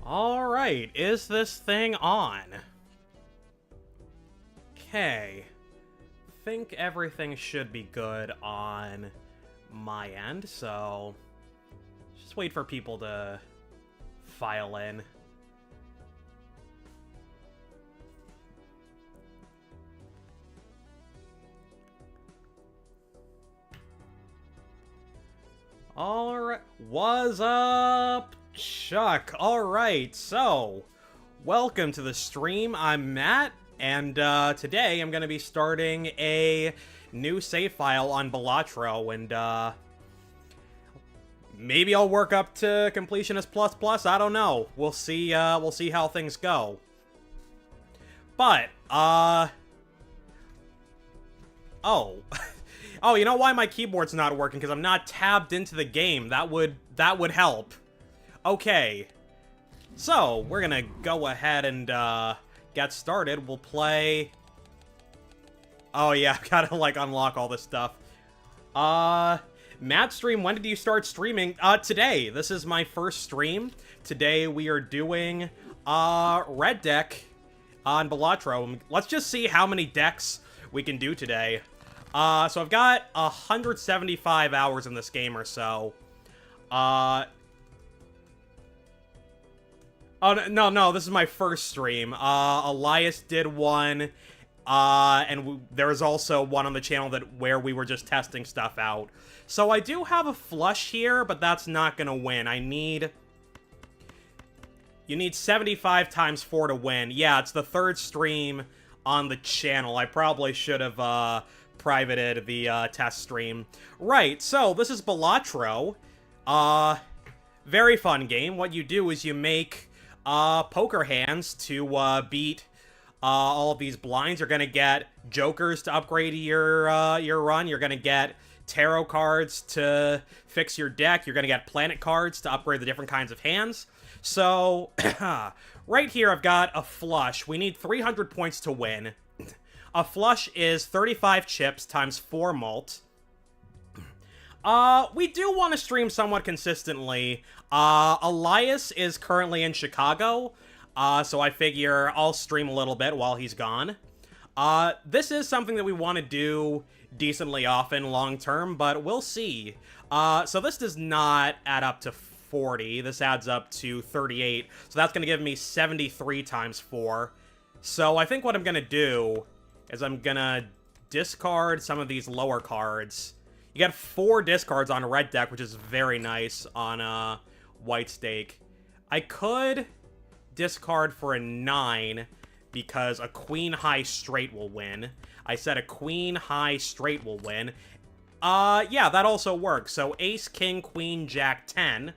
Alright, is this thing on? Okay. Think everything should be good on my end, so just wait for people to file in. Alright, what's up, Chuck? Alright, so, welcome to the stream. I'm Matt, and today I'm going to be starting a new save file on Balatro, and maybe I'll work up to Completionist Plus, I don't know. We'll see how things go. But, oh. Oh, you know why my keyboard's not working? Because I'm not tabbed into the game. That would help. Okay. So, we're gonna go ahead and, get started. We'll play... Oh, yeah, I've gotta, like, unlock all this stuff. Matt stream, when did you start streaming? Today. This is my first stream. Today we are doing, Red Deck on Balatro. Let's just see how many decks we can do today. So I've got 175 hours in this game or so. Oh, no, this is my first stream. Elias did one, and there was also one on the channel where we were just testing stuff out. So I do have a flush here, but that's not gonna win. You need 75 times 4 to win. Yeah, it's the third stream on the channel. I probably should have, privated the test stream. Right, so this is Balatro. Very fun game. What you do is you make poker hands to beat all of these blinds. You're gonna get jokers to upgrade your run. You're gonna get tarot cards to fix your deck. You're gonna get planet cards to upgrade the different kinds of hands. So right here I've got a flush. We need 300 points to win. A flush is 35 chips times 4 malt. We do want to stream somewhat consistently. Elias is currently in Chicago, so I figure I'll stream a little bit while he's gone. This is something that we want to do decently often long-term, but we'll see. So this does not add up to 40. This adds up to 38, so that's going to give me 73 times 4. So I think what I'm going to do is I'm gonna discard some of these lower cards. You get 4 discards on a red deck, which is very nice on white stake. I could discard for a 9 because a queen high straight will win. I said a queen high straight will win. Yeah, that also works. So ace, king, queen, jack, 10.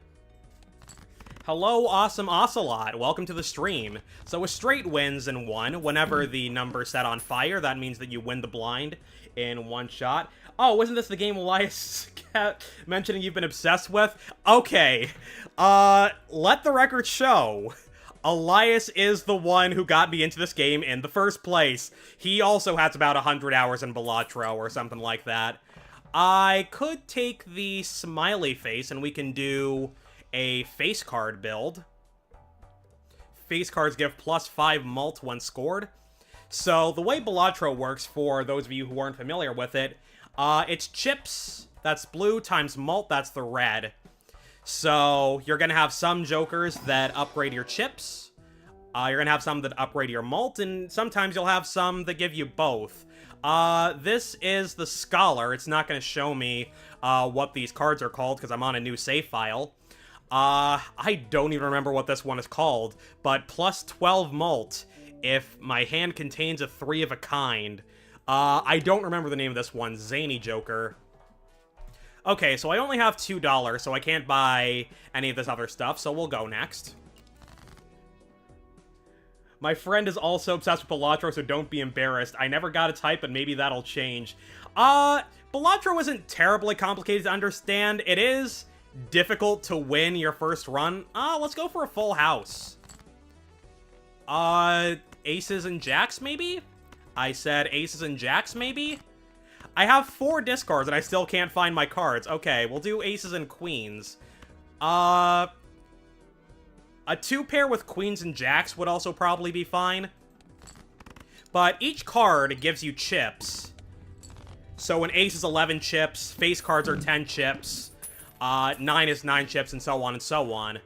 Hello, Awesome Ocelot. Welcome to the stream. So a straight wins in 1. Whenever the number's set on fire, that means that you win the blind in 1 shot. Oh, wasn't this the game Elias kept mentioning you've been obsessed with? Okay. Let the record show. Elias is the one who got me into this game in the first place. He also has about 100 hours in Balatro or something like that. I could take the smiley face and we can do a face card build. Face cards give plus 5 mult when scored. So the way Balatro works, for those of you who aren't familiar with it, it's chips, that's blue, times mult, that's the red. So you're gonna have some jokers that upgrade your chips, you're gonna have some that upgrade your mult, and sometimes you'll have some that give you both. This is the Scholar. It's not gonna show me what these cards are called because I'm on a new save file. I don't even remember what this one is called, but plus 12 mult if my hand contains a 3 of a kind. I don't remember the name of this one. Zany Joker. Okay, so I only have $2, so I can't buy any of this other stuff, so we'll go next. My friend is also obsessed with Balatro, so don't be embarrassed. I never got a type, but maybe that'll change. Balatro isn't terribly complicated to understand. It is difficult to win your first run. Let's go for a full house. Aces and jacks, maybe? I said aces and jacks, maybe? I have 4 discards and I still can't find my cards. Okay, we'll do aces and queens. I A 2-pair with queens and jacks would also probably be fine. But each card gives you chips. So an ace is 11 chips, face cards are 10 chips, 9 is 9 chips, and so on and so on.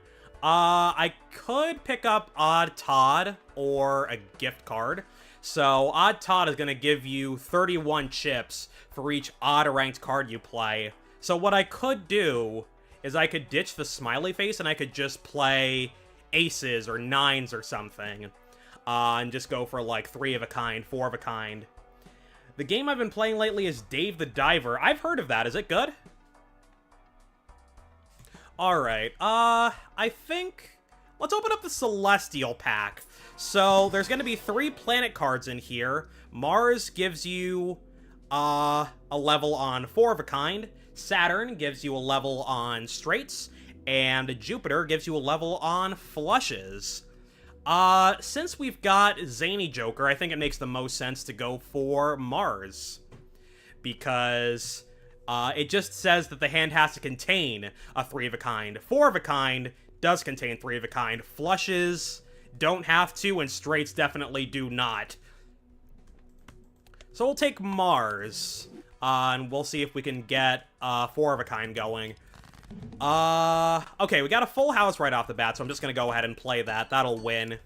I could pick up Odd Todd or a gift card. So Odd Todd is going to give you 31 chips for each odd-ranked card you play. So what I could do is I could ditch the smiley face and I could just play aces or nines or something. And just go for like 3 of a kind, 4 of a kind. The game I've been playing lately is Dave the Diver. I've heard of that. Is it good? Alright, I think... Let's open up the Celestial pack. So, there's going to be 3 planet cards in here. Mars gives you a level on 4 of a kind. Saturn gives you a level on straights. And Jupiter gives you a level on flushes. Since we've got Zany Joker, I think it makes the most sense to go for Mars. Because it just says that the hand has to contain a 3 of a kind. 4 of a kind does contain 3 of a kind. Flushes don't have to, and straights definitely do not. So we'll take Mars, and we'll see if we can get 4 of a kind going. Okay, we got a full house right off the bat, so I'm just gonna go ahead and play that. That'll win.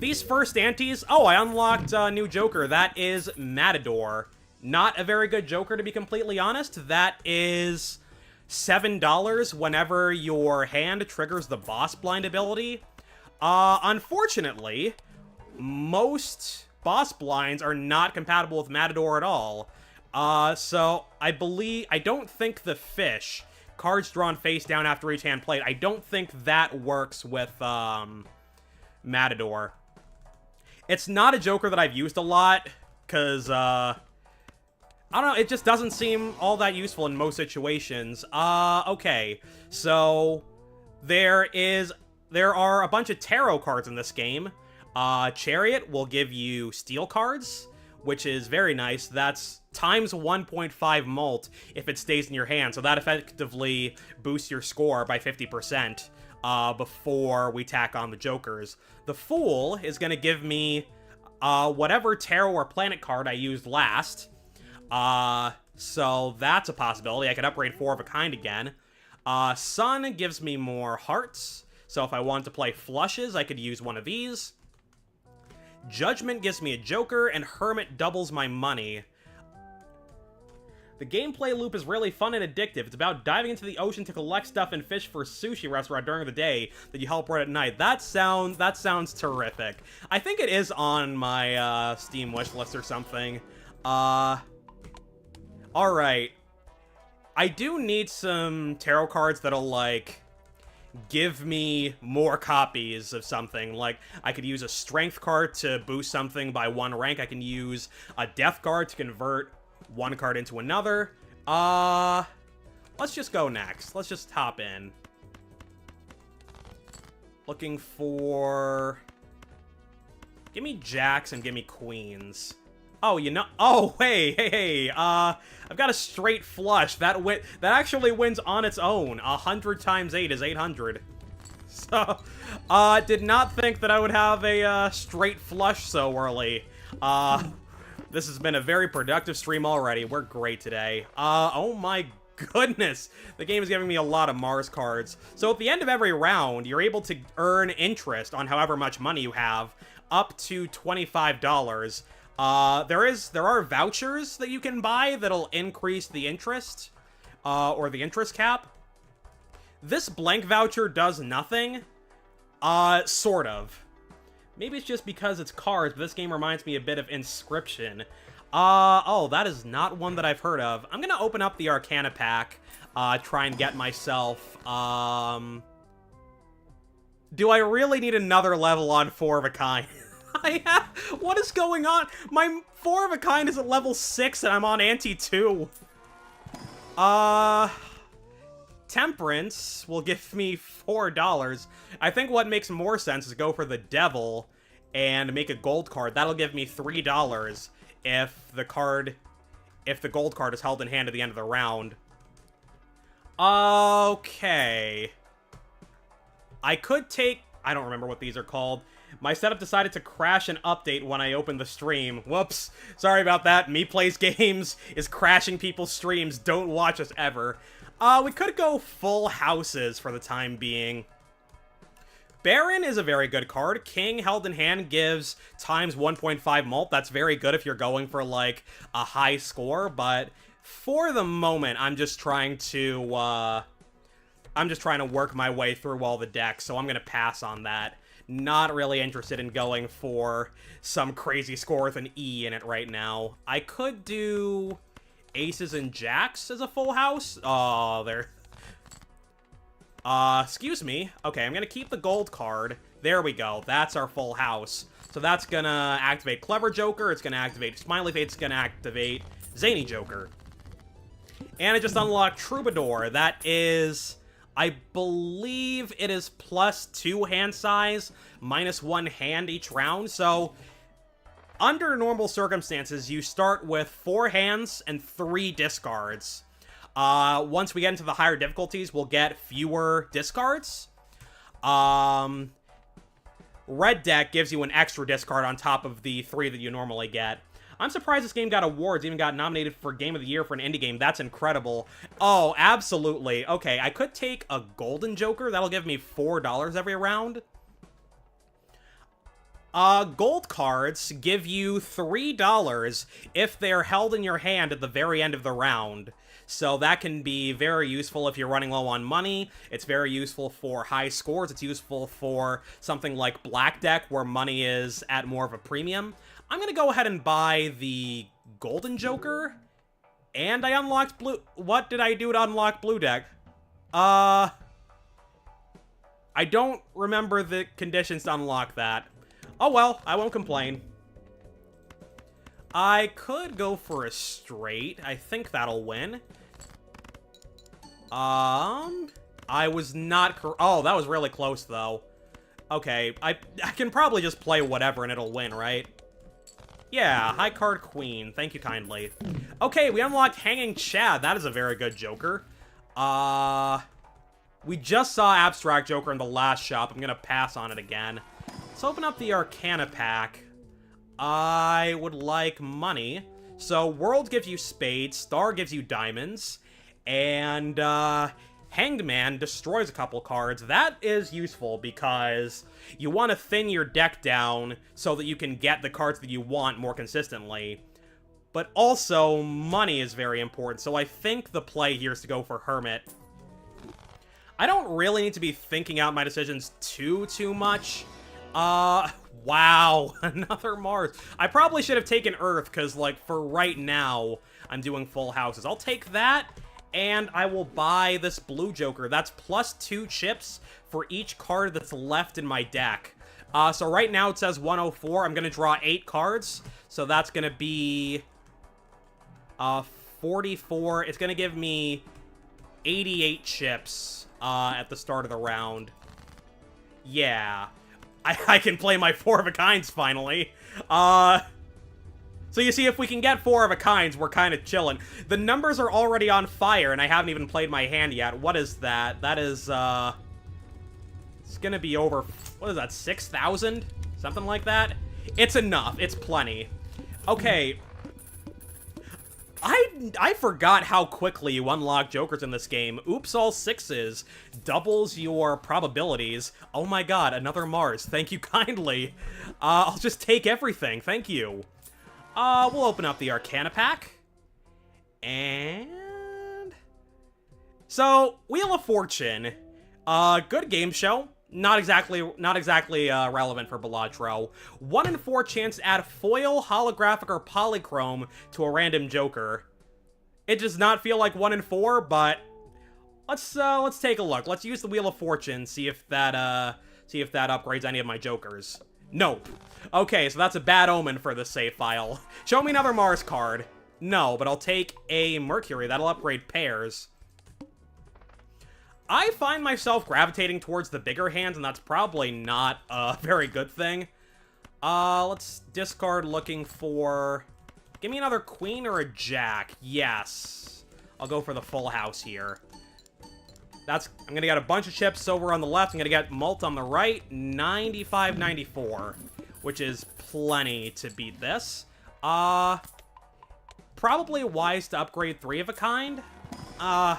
These first antes... Oh, I unlocked a new Joker. That is Matador. Not a very good Joker, to be completely honest. That is $7 whenever your hand triggers the Boss Blind ability. Unfortunately, most Boss Blinds are not compatible with Matador at all. So I don't think the fish, cards drawn face down after each hand played, I don't think that works with, Matador. It's not a Joker that I've used a lot, because, I don't know, it just doesn't seem all that useful in most situations. Okay, so there are a bunch of tarot cards in this game. Chariot will give you steel cards, which is very nice. That's times 1.5 mult if it stays in your hand, so that effectively boosts your score by 50% before we tack on the Jokers. The Fool is going to give me whatever tarot or planet card I used last, so that's a possibility. I could upgrade 4 of a kind again. Sun gives me more hearts, so if I want to play flushes, I could use one of these. Judgment gives me a Joker, and Hermit doubles my money. The gameplay loop is really fun and addictive. It's about diving into the ocean to collect stuff and fish for a sushi restaurant during the day that you help right at night. That sounds terrific. I think it is on my Steam wishlist or something. Alright. I do need some tarot cards that'll, like, give me more copies of something. Like, I could use a strength card to boost something by 1 rank. I can use a death card to convert 1 card into another. Let's just go next. Let's just hop in. Looking for... Give me jacks and give me queens. Oh, you know... Oh, hey. I've got a straight flush. That actually wins on its own. 100 times 8 is 800. So, did not think that I would have a straight flush so early. This has been a very productive stream already. We're great today. Oh my goodness. The game is giving me a lot of Mars cards. So at the end of every round, you're able to earn interest on however much money you have, up to $25. There are vouchers that you can buy that'll increase the interest, or the interest cap. This blank voucher does nothing. Sort of. Maybe it's just because it's cards, but this game reminds me a bit of Inscription. Oh, that is not one that I've heard of. I'm gonna open up the Arcana pack, try and get myself, Do I really need another level on 4 of a kind? What is going on? My 4 of a kind is at level 6 and I'm on ante 2. Temperance will give me $4. I think what makes more sense is go for the Devil and make a gold card. That'll give me $3 if the gold card is held in hand at the end of the round. Okay. I could take... I don't remember what these are called. My setup decided to crash and update when I opened the stream. Whoops. Sorry about that. Me Plays Games is crashing people's streams. Don't watch us ever. We could go full houses for the time being. Baron is a very good card. King held in hand gives times 1.5 mult. That's very good if you're going for, like, a high score. But for the moment, I'm just trying to work my way through all the decks. So I'm going to pass on that. Not really interested in going for some crazy score with an E in it right now. I could do aces and jacks as a full house. Oh, there. Excuse me. Okay, I'm gonna keep the gold card. There we go. That's our full house. So that's gonna activate Clever Joker. It's gonna activate Smiley Face. It's gonna activate Zany Joker. And it just unlocked Troubadour. That is... I believe it is +2 hand size, -1 hand each round, so under normal circumstances, you start with 4 hands and 3 discards. Once we get into the higher difficulties, we'll get fewer discards. Red deck gives you an extra discard on top of the 3 that you normally get. I'm surprised this game got awards, even got nominated for Game of the Year for an indie game. That's incredible. Oh, absolutely. Okay, I could take a Golden Joker. That'll give me $4 every round. Gold cards give you $3 if they're held in your hand at the very end of the round. So that can be very useful if you're running low on money. It's very useful for high scores. It's useful for something like Black Deck, where money is at more of a premium. I'm gonna go ahead and buy the Golden Joker. And I unlocked blue... What did I do to unlock blue deck? I don't remember the conditions to unlock that. Oh well, I won't complain. I could go for a straight. I think that'll win. I was not... Oh, that was really close, though. Okay, I can probably just play whatever and it'll win, right? Yeah, high card queen. Thank you kindly. Okay, we unlocked Hanging Chad. That is a very good Joker. We just saw Abstract Joker in the last shop. I'm gonna pass on it again. Let's open up the Arcana pack. I would like money. So, World gives you spades, Star gives you diamonds, and, Hanged Man destroys a couple cards. That is useful because you want to thin your deck down so that you can get the cards that you want more consistently. But also, money is very important, so I think the play here is to go for Hermit. I don't really need to be thinking out my decisions too much. Wow, another Mars. I probably should have taken Earth, because, like, for right now, I'm doing full houses. I'll take that, and I will buy this blue Joker. That's +2 chips for each card that's left in my deck. So right now it says 104. I'm going to draw 8 cards, so that's going to be 44. It's going to give me 88 chips at the start of the round. Yeah. I can play my 4 of a kinds finally. So you see, if we can get 4 of a kinds, we're kind of chilling. The numbers are already on fire, and I haven't even played my hand yet. What is that? That is, it's gonna be over, what is that, 6,000? Something like that? It's enough. It's plenty. Okay. I forgot how quickly you unlock Jokers in this game. Oops, all 6s. Doubles your probabilities. Oh my god, another Mars. Thank you kindly. I'll just take everything. Thank you. We'll open up the Arcana pack. And... So, Wheel of Fortune. Good game show. Not exactly relevant for Balatro. 1 in 4 chance to add foil, holographic, or polychrome to a random Joker. It does not feel like 1 in 4, but let's take a look. Let's use the Wheel of Fortune, see if that upgrades any of my Jokers. Nope. Okay, so that's a bad omen for the save file. Show me another Mars card. No, but I'll take a Mercury. That'll upgrade pairs. I find myself gravitating towards the bigger hands, and that's probably not a very good thing. Let's discard looking for... Give me another queen or a jack. Yes. I'll go for the full house here. I'm gonna get a bunch of chips over on the left. I'm gonna get malt on the right. 95, 94, which is plenty to beat this. Probably wise to upgrade 3 of a kind. I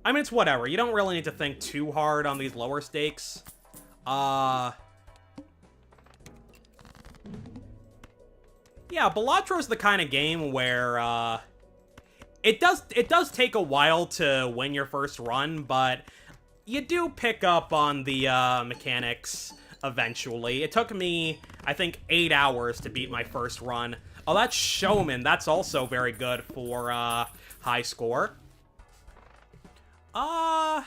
mean, it's whatever. You don't really need to think too hard on these lower stakes. Yeah, Balatro's the kind of game where, it does take a while to win your first run, but you do pick up on the, mechanics eventually. It took me, I think, 8 hours to beat my first run. Oh, that's Showman. That's also very good for, high score. I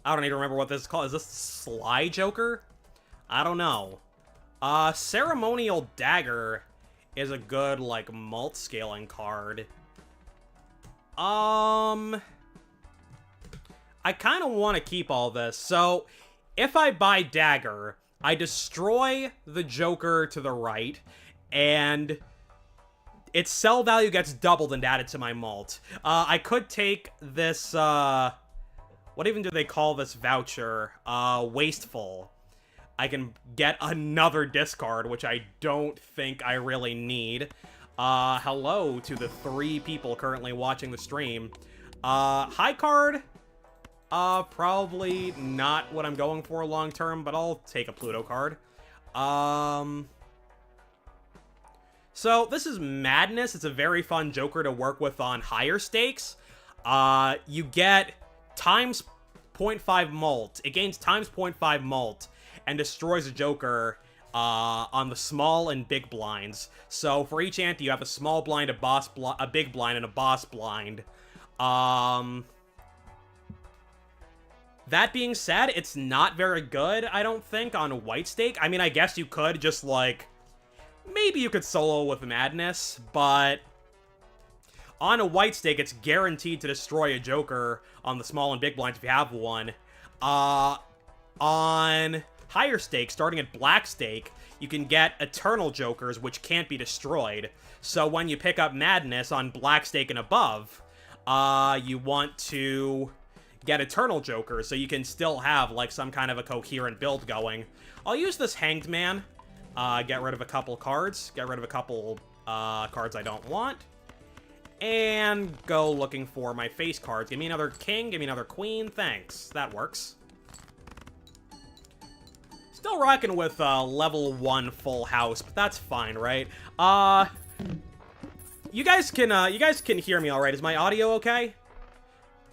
don't even remember what this is called. Is this Sly Joker? I don't know. Ceremonial Dagger is a good, like, malt scaling card. I kind of want to keep all this. So, if I buy Dagger, I destroy the Joker to the right, and its sell value gets doubled and added to my malt. I could take this, what even do they call this voucher? Wasteful. I can get another discard, which I don't think I really need. Hello to the 3 people currently watching the stream. High card, probably not what I'm going for long term, but I'll take a Pluto card. So this is Madness. It's a very fun Joker to work with on higher stakes. You get times 0.5 malt. It gains times 0.5 malt and destroys a Joker on the small and big blinds. So for each ante, you have a small blind, a big blind, and a boss blind. That being said, it's not very good, I don't think, on a white stake. I mean, I guess you could just, like, maybe you could solo with Madness, but on a white stake, it's guaranteed to destroy a Joker on the small and big blinds if you have one. On higher stakes, starting at black stake, you can get Eternal Jokers, which can't be destroyed. So when you pick up Madness on black stake and above, you want to get Eternal Jokers, so you can still have, like, some kind of a coherent build going. I'll use this Hanged Man. Get rid of a couple cards. Get rid of a couple cards I don't want. And go looking for my face cards. Give me another king, give me another queen. Thanks. That works. Still rocking with level 1 full house, but that's fine, right? You guys can hear me all right. Is my audio okay?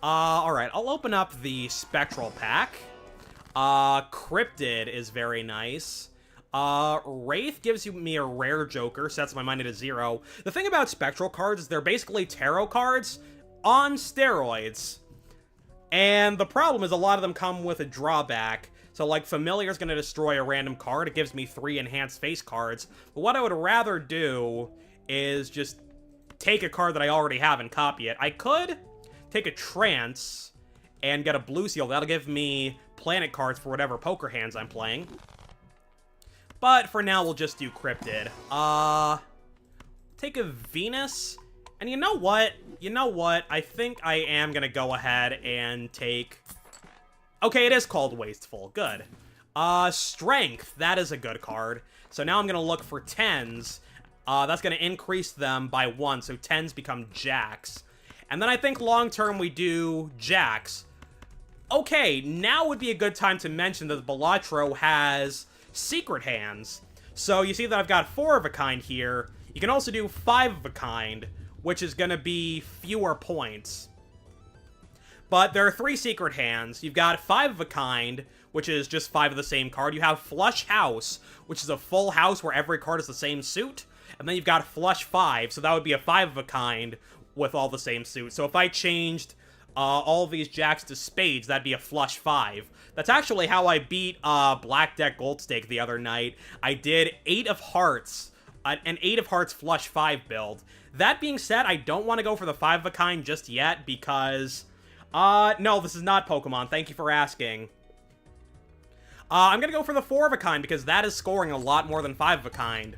All right. I'll open up the Spectral pack. Cryptid is very nice. Wraith gives me a rare Joker, sets my money to 0. The thing about Spectral cards is they're basically tarot cards on steroids. And the problem is a lot of them come with a drawback. So, like, Familiar's gonna destroy a random card. It gives me 3 enhanced face cards. But what I would rather do is just take a card that I already have and copy it. I could take a Trance and get a Blue Seal. That'll give me planet cards for whatever poker hands I'm playing. But for now, we'll just do Cryptid. Take a Venus. And you know what? I think I am gonna go ahead and take... Okay, it is called Wasteful. Good. Strength. That is a good card. So now I'm gonna look for 10s. That's gonna increase them by 1, so 10s become Jacks. And then I think long-term we do Jacks. Okay, now would be a good time to mention that Balatro has secret hands. So you see that I've got 4 of a kind here. You can also do 5 of a kind, which is gonna be fewer points. But there are 3 secret hands. You've got 5 of a kind, which is just 5 of the same card. You have Flush House, which is a full house where every card is the same suit. And then you've got Flush 5, so that would be a 5 of a kind with all the same suit. So if I changed all of these Jacks to Spades, that'd be a Flush 5. That's actually how I beat Black Deck Gold Stake the other night. I did 8 of Hearts, an 8 of Hearts Flush 5 build. That being said, I don't want to go for the 5 of a kind just yet because... no, this is not Pokemon. Thank you for asking. I'm gonna go for the 4 of a kind because that is scoring a lot more than 5 of a kind.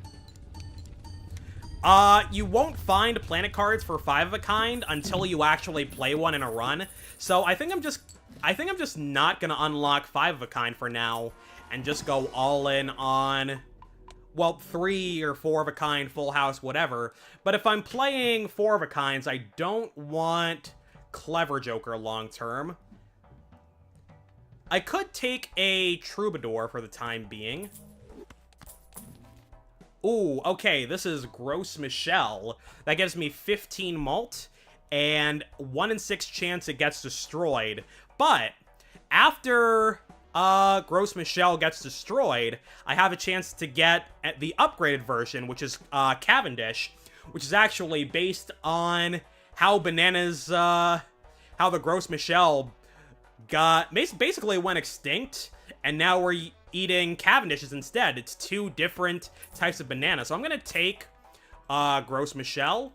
You won't find planet cards for 5 of a kind until you actually play one in a run. So I think I'm just not gonna unlock 5 of a kind for now and just go all in on, well, 3 or 4 of a kind, full house, whatever. But if I'm playing 4 of a kinds, I don't want Clever Joker long term. I could take a Troubadour for the time being. Ooh, okay, this is Gross Michelle. That gives me 15 malt, and 1 in 6 chance it gets destroyed. But after Gross Michelle gets destroyed, I have a chance to get the upgraded version, which is Cavendish, which is actually based on how bananas, how the Gross Michelle basically went extinct, and now we're eating Cavendishes instead. It's 2 different types of banana. So I'm gonna take Gross Michelle.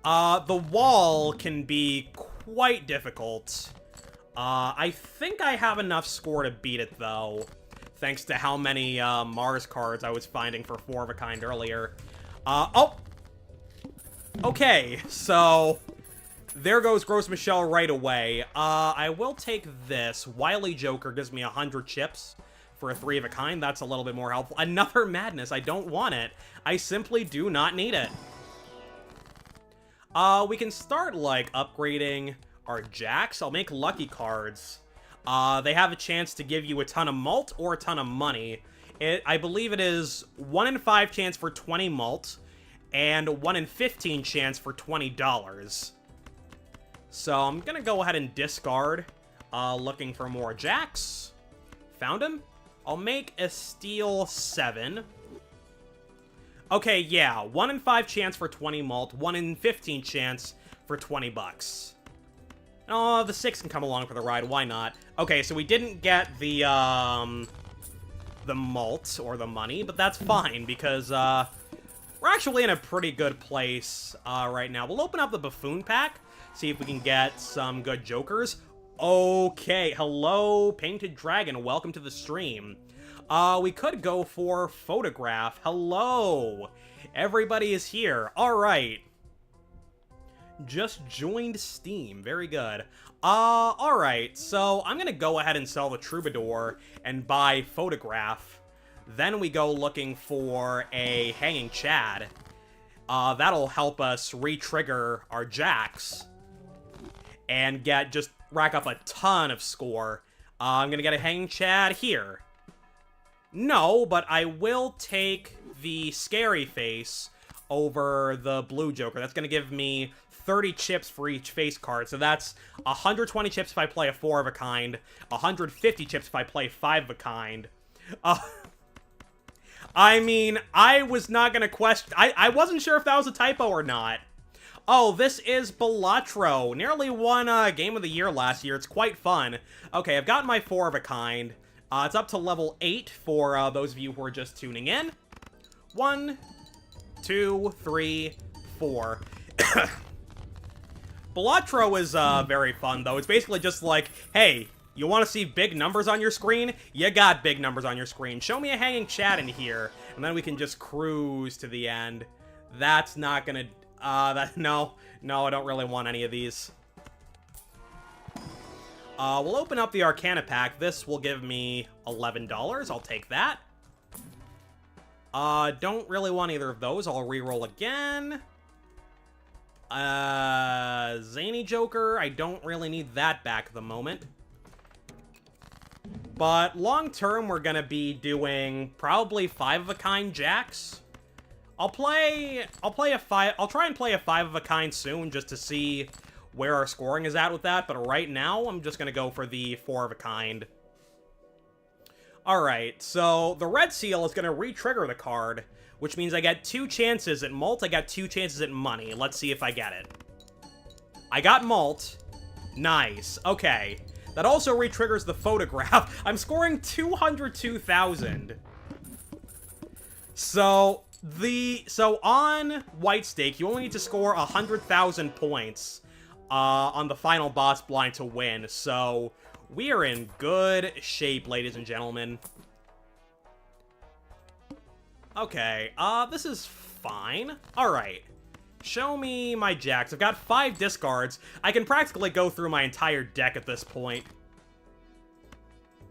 The wall can be quite difficult. I think I have enough score to beat it, though, thanks to how many Mars cards I was finding for 4 of a kind earlier. Oh! Okay, so there goes Gross Michelle right away. I will take this. Wily Joker gives me 100 chips for a 3 of a kind. That's a little bit more helpful. Another Madness. I don't want it. I simply do not need it. We can start, like, upgrading our jacks. I'll make lucky cards. They have a chance to give you a ton of malt or a ton of money. I believe it is 1 in 5 chance for 20 malt and 1 in 15 chance for $20. So I'm gonna go ahead and discard, looking for more jacks. Found him. I'll make a steel 7. Okay, yeah, 1 in 5 chance for 20 malt, 1 in 15 chance for 20 bucks. Oh, the 6 can come along for the ride, why not? Okay, so we didn't get the malt or the money, but that's fine, because, we're actually in a pretty good place, right now. We'll open up the Buffoon pack, see if we can get some good jokers. Okay, hello, Painted Dragon, welcome to the stream. We could go for Photograph. Hello, everybody is here. All right. Just joined Steam. Very good. All right. So I'm gonna go ahead and sell the Troubadour and buy Photograph. Then we go looking for a Hanging Chad. That'll help us re-trigger our jacks and just rack up a ton of score. I'm gonna get a Hanging Chad here. No, but I will take the Scary Face over the Blue Joker. That's going to give me 30 chips for each face card. So that's 120 chips if I play a 4 of a kind, 150 chips if I play 5 of a kind. I mean, I was not going to question... I wasn't sure if that was a typo or not. Oh, this is Balatro. Nearly won Game of the Year last year. It's quite fun. Okay, I've got my 4 of a kind. It's up to level 8 for those of you who are just tuning in. 1, 2, 3, 4. Balatro is very fun, though. It's basically just like, hey, you want to see big numbers on your screen? You got big numbers on your screen. Show me a Hanging Chad in here, and then we can just cruise to the end. That's not gonna... no, I don't really want any of these. We'll open up the Arcana pack. This will give me $11. I'll take that. Don't really want either of those. I'll reroll again. Zany Joker. I don't really need that back at the moment. But long term, we're gonna be doing probably 5 of a kind jacks. I'll try and play a 5 of a kind soon just to see where our scoring is at with that, but right now, I'm just gonna go for the 4 of a kind. Alright, so the red seal is gonna re-trigger the card, which means I get 2 chances at malt, I got 2 chances at money. Let's see if I get it. I got malt. Nice. Okay. That also re-triggers the Photograph. I'm scoring 202,000. So on White Stake, you only need to score 100,000 points on the final boss blind to win. So we are in good shape, ladies and gentlemen. Okay, this is fine. Alright. Show me my jacks. I've got 5 discards. I can practically go through my entire deck at this point.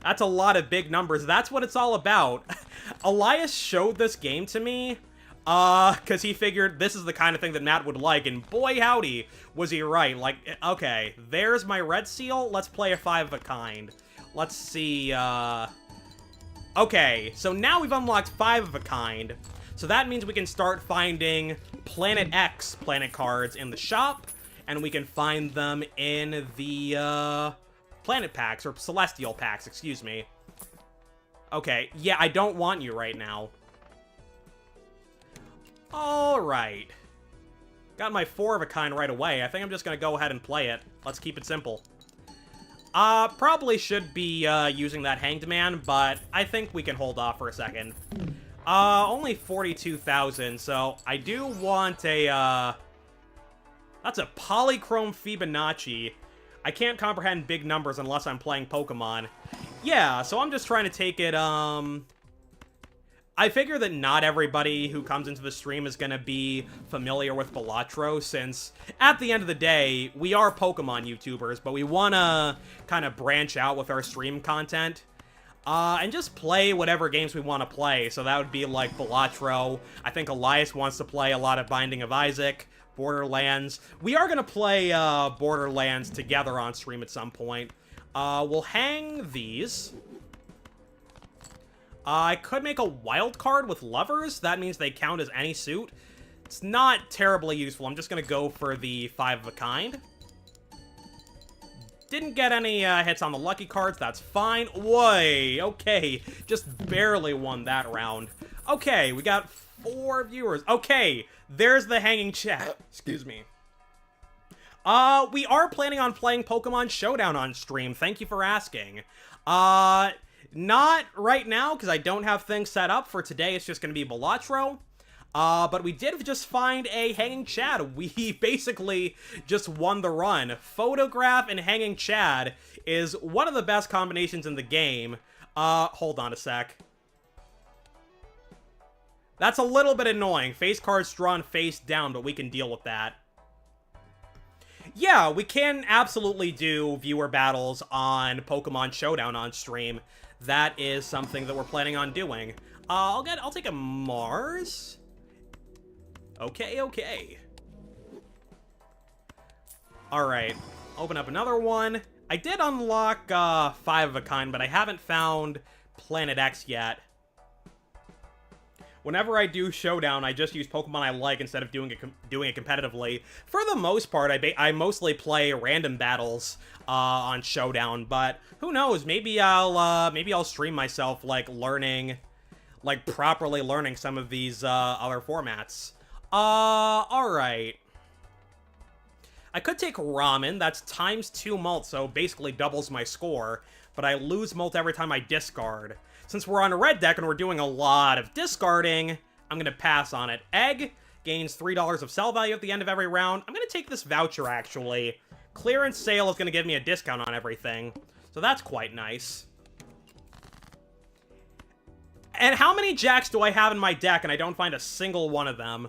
That's a lot of big numbers. That's what it's all about. Elias showed this game to me, because he figured this is the kind of thing that Matt would like, and boy howdy, was he right. Like, okay, there's my red seal. Let's play a 5 of a kind. Let's see, okay, so now we've unlocked 5 of a kind. So that means we can start finding Planet X planet cards in the shop, and we can find them in the, planet packs, or celestial packs, excuse me. Okay, yeah, I don't want you right now. Alright. Got my 4 of a kind right away. I think I'm just gonna go ahead and play it. Let's keep it simple. Probably should be, using that Hanged Man, but I think we can hold off for a second. Only 42,000, so I do want a, that's a Polychrome Fibonacci. I can't comprehend big numbers unless I'm playing Pokemon. Yeah, so I'm just trying to take it, I figure that not everybody who comes into the stream is gonna be familiar with Balatro, since at the end of the day, we are Pokemon YouTubers, but we wanna kind of branch out with our stream content. And just play whatever games we want to play. So that would be like Balatro. I think Elias wants to play a lot of Binding of Isaac, Borderlands. We are going to play Borderlands together on stream at some point. We'll hang these. I could make a wild card with lovers. That means they count as any suit. It's not terribly useful. I'm just going to go for the 5 of a kind. Didn't get any hits on the lucky cards. That's fine. Way, okay. Just barely won that round. Okay, we got 4 viewers. Okay, there's the hanging chat. Excuse me. We are planning on playing Pokemon Showdown on stream. Thank you for asking. Not right now, because I don't have things set up for today. It's just going to be Balatro. But we did just find a Hanging Chad. We basically just won the run. Photograph and Hanging Chad is one of the best combinations in the game. Hold on a sec. That's a little bit annoying. Face cards drawn face down, but we can deal with that. Yeah, we can absolutely do viewer battles on Pokemon Showdown on stream. That is something that we're planning on doing. I'll take a Mars. Okay. Alright, open up another one. I did unlock 5 of a kind, but I haven't found Planet X yet. Whenever I do Showdown, I just use Pokemon I like instead of doing it competitively. For the most part, I mostly play random battles on Showdown, but who knows? Maybe I'll stream myself properly learning some of these other formats. Alright. I could take Ramen. That's ×2 mult, so basically doubles my score, but I lose mult every time I discard. Since we're on a red deck and we're doing a lot of discarding, I'm gonna pass on it. Egg gains $3 of sell value at the end of every round. I'm gonna take this voucher, actually. Clearance sale is gonna give me a discount on everything, so that's quite nice. And how many jacks do I have in my deck and I don't find a single one of them?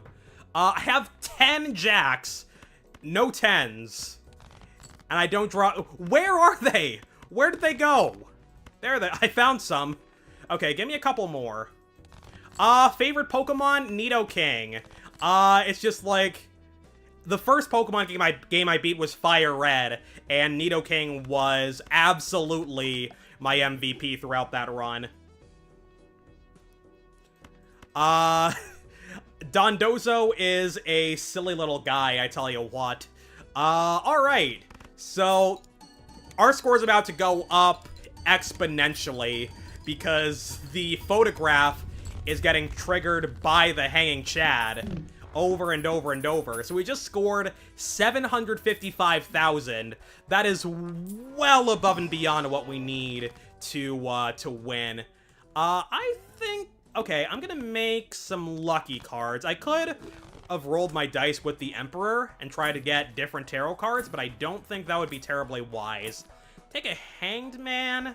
I have 10 jacks, no 10s. And I don't draw... Where are they? Where did they go? There they... I found some. Okay, give me a couple more. Favorite Pokemon? Nidoking. It's just like... The first Pokemon game I beat was Fire Red, and Nidoking was absolutely my MVP throughout that run. Dondozo is a silly little guy, I tell you what. Alright. So, our score's about to go up exponentially because the photograph is getting triggered by the Hanging Chad over and over and over. So we just scored 755,000. That is well above and beyond what we need to win. I think... Okay, I'm gonna make some lucky cards. I could have rolled my dice with the Emperor and try to get different tarot cards, but I don't think that would be terribly wise. Take a Hanged Man?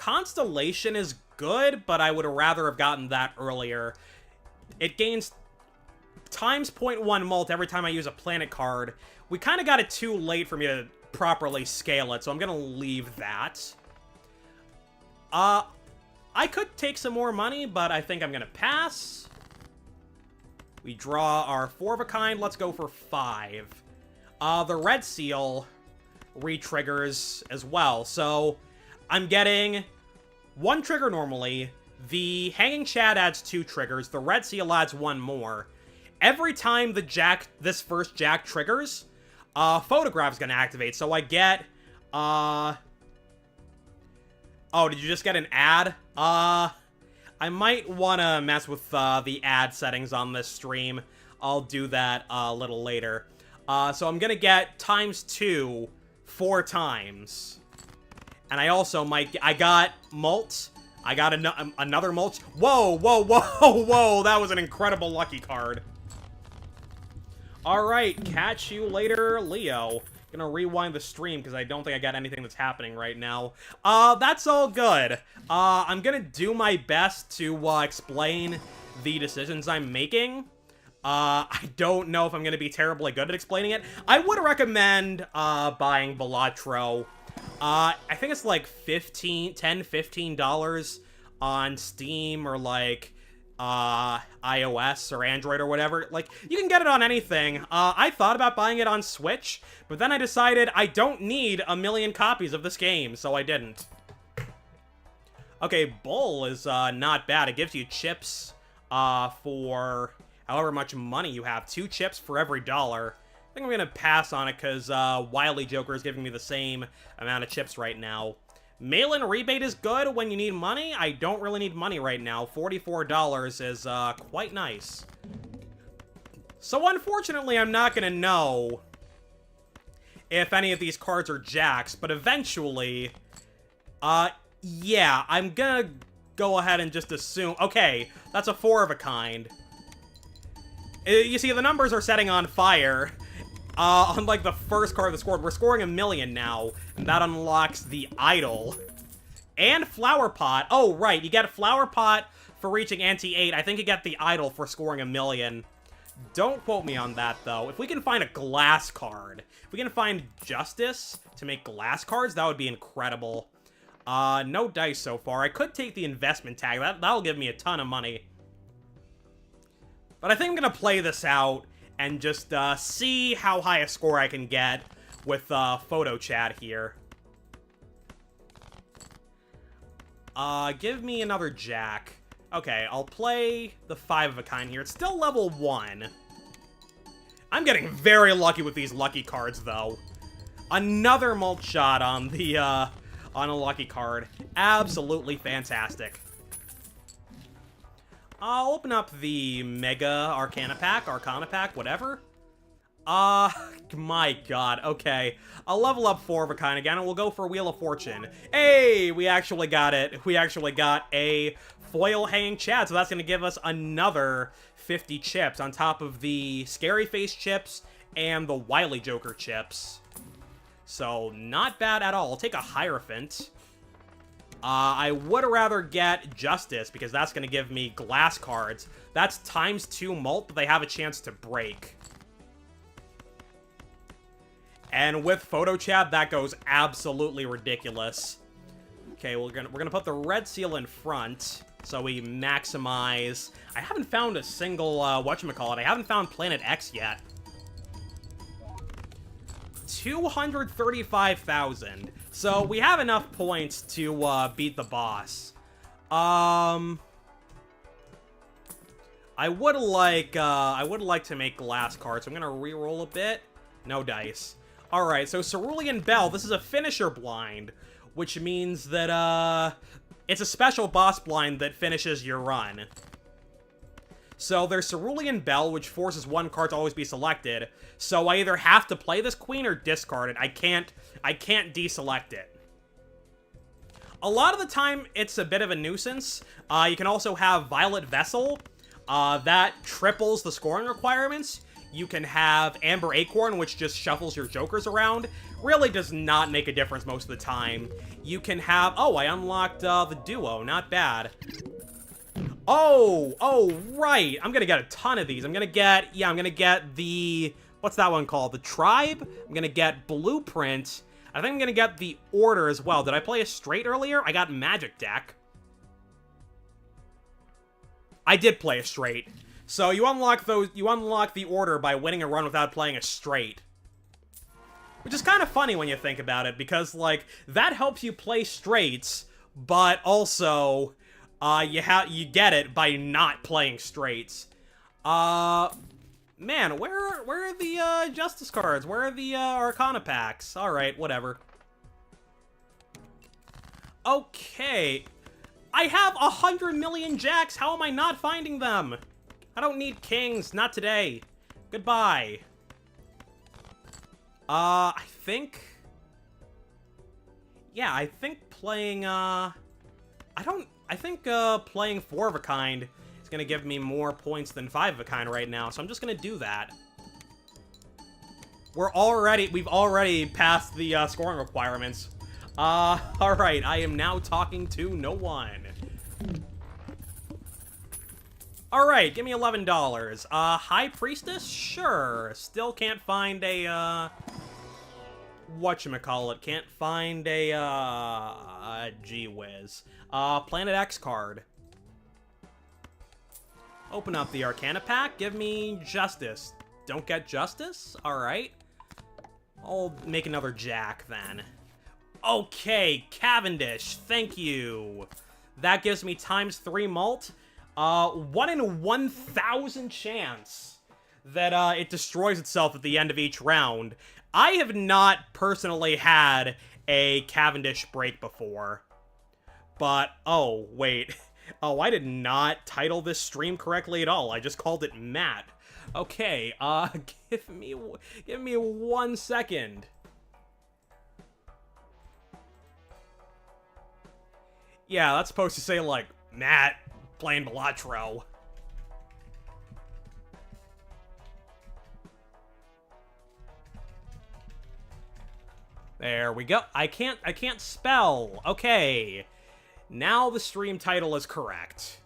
Constellation is good, but I would have rather have gotten that earlier. It gains times 0.1 mult every time I use a planet card. We kind of got it too late for me to properly scale it, so I'm going to leave that. I could take some more money, but I think I'm going to pass. We draw our 4 of a kind. Let's go for 5. The red seal re-triggers as well, so I'm getting 1 trigger normally. The Hanging Chad adds 2 triggers. The red seal adds 1 more. Every time this first Jack triggers, Photograph's gonna activate, so I get, oh, did you just get an ad? I might wanna mess with, the ad settings on this stream. I'll do that a little later. So I'm gonna get times 2 4 times. And I also I got Mult. I got another Mult. Whoa, whoa, whoa, whoa, that was an incredible lucky card. Alright, catch you later, Leo. Gonna rewind the stream because I don't think I got anything that's happening right now. That's all good. I'm gonna do my best to, explain the decisions I'm making. I don't know if I'm gonna be terribly good at explaining it. I would recommend, buying Balatro. I think it's like $10, $15 on Steam or, like, iOS or Android or whatever. Like, you can get it on anything. I thought about buying it on Switch, but then I decided I don't need a million copies of this game, so I didn't. Okay, Bull is, not bad. It gives you chips, for however much money you have. 2 chips for every $1. I think I'm gonna pass on it, because, Wily Joker is giving me the same amount of chips right now. Mail-in rebate is good when you need money. I don't really need money right now. $44 is, quite nice. So, unfortunately, I'm not gonna know if any of these cards are Jacks, but eventually, yeah, I'm gonna go ahead and just assume... Okay, that's a 4 of a kind. You see, the numbers are setting on fire. Unlike the first card that scored, we're scoring 1 million now, and that unlocks the Idol. And Flower Pot. Oh, right, you get a Flower Pot for reaching Ante 8. I think you get the Idol for scoring 1 million. Don't quote me on that, though. If we can find a glass card, if we can find Justice to make glass cards, that would be incredible. No dice so far. I could take the investment tag. That'll give me a ton of money. But I think I'm gonna play this out and just, see how high a score I can get with, photo chat here. Give me another Jack. Okay, I'll play the 5 of a kind here. It's still level 1. I'm getting very lucky with these lucky cards, though. Another Mult Shot on the, on a lucky card. Absolutely fantastic. I'll open up the Mega Arcana Pack, whatever. My god, okay. I'll level up 4 of a kind again, and we'll go for Wheel of Fortune. Hey, we actually got it. We actually got a foil Hanging Chad, so that's gonna give us another 50 chips on top of the Scary Face chips and the Wily Joker chips. So, not bad at all. I'll take a Hierophant. I would rather get Justice, because that's going to give me glass cards. That's times 2 mult, but they have a chance to break. And with Photo Chat, that goes absolutely ridiculous. Okay, we're gonna put the red seal in front, so we maximize... I haven't found a single, whatchamacallit, I haven't found Planet X yet. 235,000. So we have enough points to beat the boss. I would like to make glass cards, so I'm gonna re-roll a bit. No dice. Alright, so Cerulean Bell, this is a finisher blind, which means that it's a special boss blind that finishes your run. So there's Cerulean Bell, which forces 1 card to always be selected. So I either have to play this queen or discard it. I can't deselect it. A lot of the time, it's a bit of a nuisance. You can also have Violet Vessel. that triples the scoring requirements. You can have Amber Acorn, which just shuffles your jokers around. Really does not make a difference most of the time. You can have... Oh, I unlocked the duo. Not bad. Oh, right. I'm gonna get a ton of these. I'm gonna get... Yeah, I'm gonna get the... What's that one called? The Tribe? I'm gonna get Blueprint. I think I'm gonna get the Order as well. Did I play a straight earlier? I got Magic Deck. I did play a straight. So you unlock the Order by winning a run without playing a straight. Which is kind of funny when you think about it, because, like, that helps you play straights, but also, you get it by not playing straights. Man, where are the, Justice cards? Where are the, Arcana packs? Alright, whatever. Okay. I have 100 million jacks! How am I not finding them? I don't need kings, not today. Goodbye. I think... Yeah, I think playing, I think, playing 4 of a kind is gonna give me more points than 5 of a kind right now, so I'm just gonna do that. We've already passed the, scoring requirements. Alright, I am now talking to no one. Alright, give me $11. High Priestess? Sure. Still can't find a, whatchamacallit. Can't find a, gee whiz. Planet X card. Open up the Arcana pack. Give me Justice. Don't get Justice? Alright. I'll make another Jack, then. Okay, Cavendish. Thank you. That gives me ×3 mult. 1 in 1,000 chance that it destroys itself at the end of each round. I have not personally had a Cavendish break before. But, oh, wait. Oh, I did not title this stream correctly at all. I just called it Matt. Okay, give me 1 second. Yeah, that's supposed to say, like, Matt playing Balatro. There we go. I can't spell. Okay. Now the stream title is correct.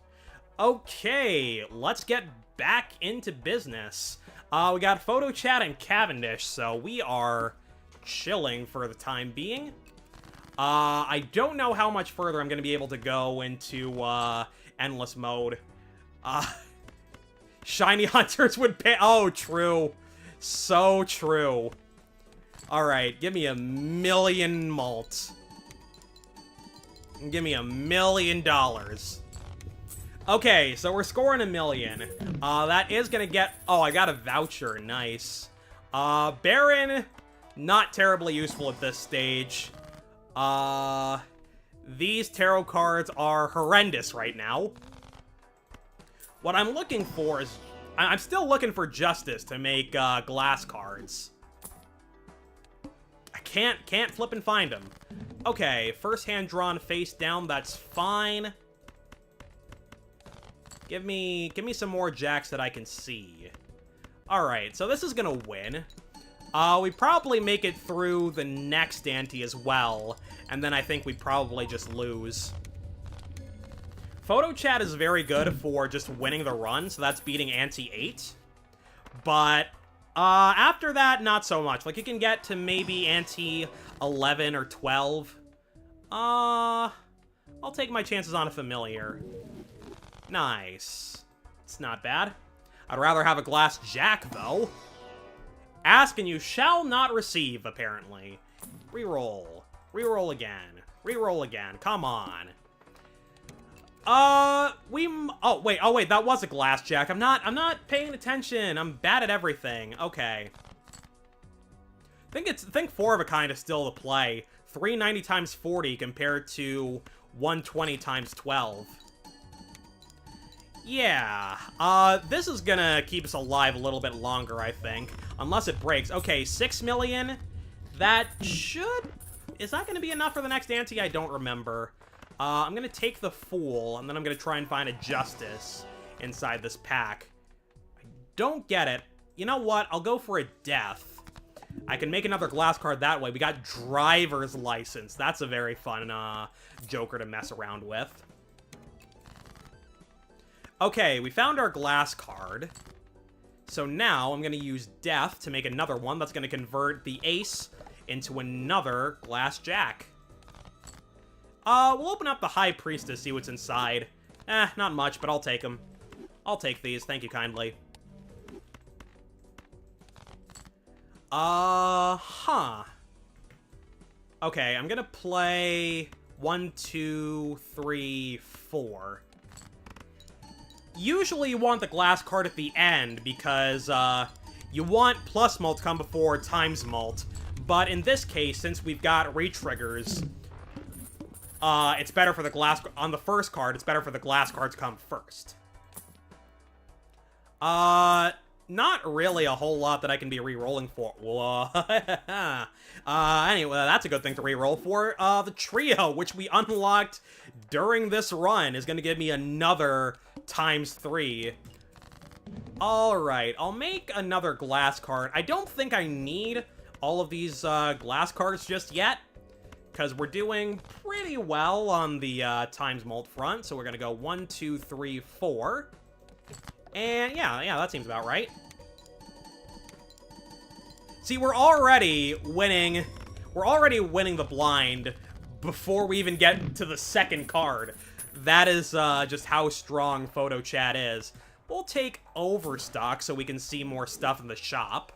Okay, let's get back into business. We got Photo Chat and Cavendish, so we are chilling for the time being. I don't know how much further I'm going to be able to go into, endless mode. Shiny Hunters would pay- Oh, true. So true. Alright, give me 1,000,000 mult. Give me $1 million. Okay, so we're scoring 1 million. That is gonna get... Oh, I got a voucher. Nice. Baron, not terribly useful at this stage. These tarot cards are horrendous right now. What I'm looking for is... I'm still looking for Justice to make, glass cards. I can't flip and find them. Okay, first hand drawn face down, that's fine. Give me some more jacks that I can see. Alright, so this is gonna win. We probably make it through the next ante as well, and then I think we probably just lose. Photo Chat is very good for just winning the run, so that's beating ante 8. But, after that, not so much. Like, you can get to maybe ante 11 or 12. I'll take my chances on a familiar. Nice. It's not bad. I'd rather have a glass jack, though. Ask and you shall not receive, apparently. Reroll. Reroll again. Reroll again. Come on. Oh, wait, that was a glass jack. I'm not paying attention. I'm bad at everything. Okay. I think 4 of a kind is still the play. 390 times 40 compared to 120 times 12. Yeah, this is gonna keep us alive a little bit longer, I think. Unless it breaks. Okay, 6 million. That should... Is that gonna be enough for the next ante? I don't remember. I'm gonna take the Fool, and then I'm gonna try and find a Justice inside this pack. I don't get it. You know what? I'll go for a death. I can make another glass card that way. We got driver's license. That's a very fun Joker to mess around with. Okay, we found our glass card. So now I'm going to use death to make another one that's going to convert the ace into another glass jack. We'll open up the High Priestess, see what's inside. Not much, but I'll take them. I'll take these, thank you kindly. Okay, I'm gonna play 1, 2, 3, 4. Usually you want the glass card at the end because, you want plus mult to come before times mult. But in this case, since we've got re-triggers, it's better for the glass... On the first card, it's better for the glass card to come first. Not really a whole lot that I can be re-rolling for. Whoa. Anyway, that's a good thing to re-roll for. The trio, which we unlocked during this run, is going to give me another ×3. Alright, I'll make another glass card. I don't think I need all of these glass cards just yet, because we're doing pretty well on the times mult front. So we're going to go 1, 2, 3, 4. And yeah, that seems about right. See, we're already winning the blind before we even get to the second card. That is just how strong Photo Chat is. We'll take Overstock so we can see more stuff in the shop.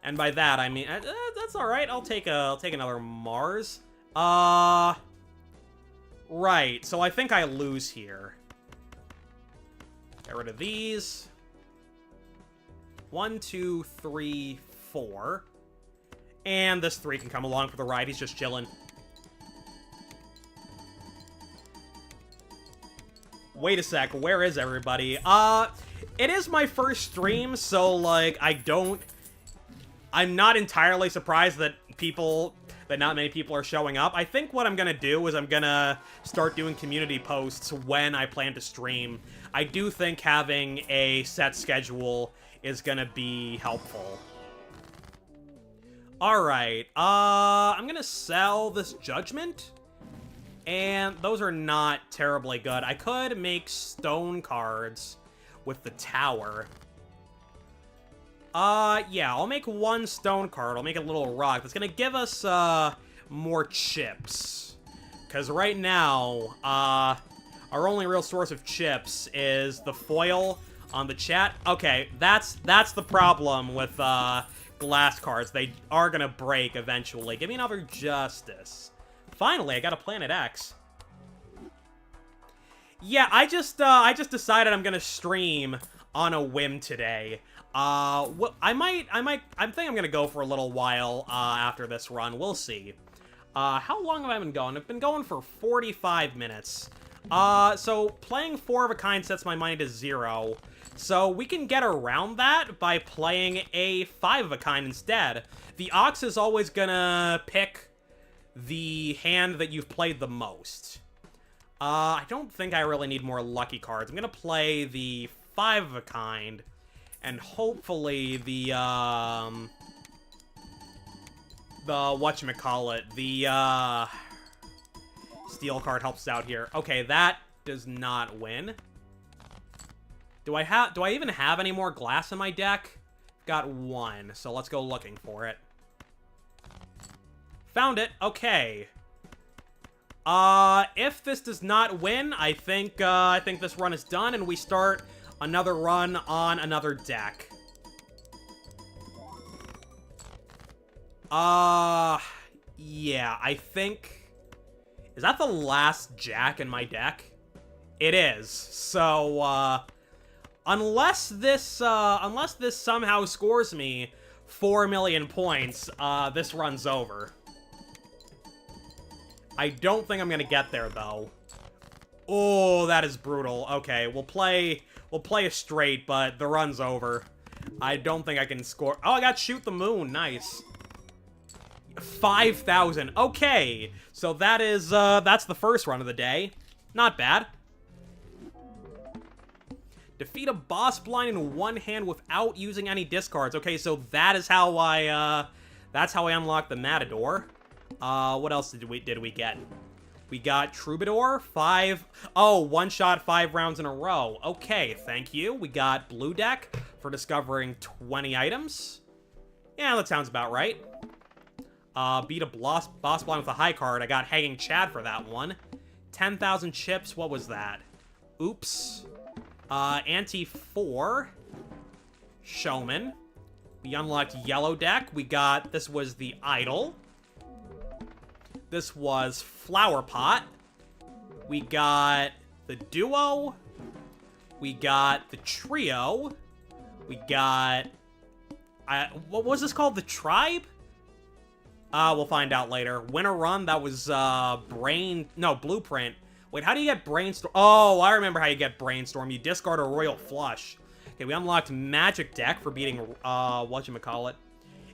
And by that, I mean, that's alright. I'll take another Mars. Right, so I think I lose here. Get rid of these. 1, 2, 3, 4. And this 3 can come along for the ride. He's just chilling. Wait a sec, where is everybody? It is my first stream, so, like, I'm not entirely surprised that not many people are showing up. I think what I'm gonna do is I'm gonna start doing community posts when I plan to stream. I do think having a set schedule is gonna be helpful. Alright, I'm gonna sell this Judgment. And those are not terribly good. I could make stone cards with the tower. Yeah, I'll make one stone card. I'll make a little rock. That's gonna give us, more chips. Because right now, our only real source of chips is the foil on the chat. Okay, that's the problem with, glass cards. They are gonna break eventually. Give me another Justice. Finally, I got a Planet X. Yeah, I just decided I'm gonna stream on a whim today. I think I'm gonna go for a little while, after this run. We'll see. How long have I been going? I've been going for 45 minutes. So playing 4 of a kind sets my money to 0. So we can get around that by playing a 5 of a kind instead. The Ox is always gonna pick the hand that you've played the most. I don't think I really need more lucky cards. I'm gonna play the 5 of a kind, and hopefully the whatchamacallit, the steel card helps out here. Okay, that does not win. Do I even have any more glass in my deck? Got 1, so let's go looking for it. Found it. Okay. If this does not win, I think this run is done, and we start another run on another deck. Yeah, I think... Is that the last Jack in my deck? It is. So, unless this somehow scores me 4 million points, this run's over. I don't think I'm gonna get there, though. Oh, that is brutal. Okay, we'll play a straight, but the run's over. I don't think I can score. Oh, I got Shoot the Moon. Nice. 5,000. Okay, so that is, that's the first run of the day. Not bad. Defeat a boss blind in one hand without using any discards. Okay, so that is how that's how I unlocked the Matador. What else did we get? We got Troubadour, 5... Oh, one-shot 5 rounds in a row. Okay, thank you. We got Blue Deck for discovering 20 items. Yeah, that sounds about right. Beat a boss blind with a high card. I got Hanging Chad for that one. 10,000 chips. What was that? Oops. Ante 4. Showman. We unlocked Yellow Deck. We got... This was the Idol. This was Flower Pot. We got the Duo. We got the Trio. We got... what was this called? The Tribe? We'll find out later. Win a Run, that was, Blueprint. Wait, how do you get Brainstorm? Oh, I remember how you get Brainstorm. You discard a Royal Flush. Okay, we unlocked Magic Deck for beating, whatchamacallit.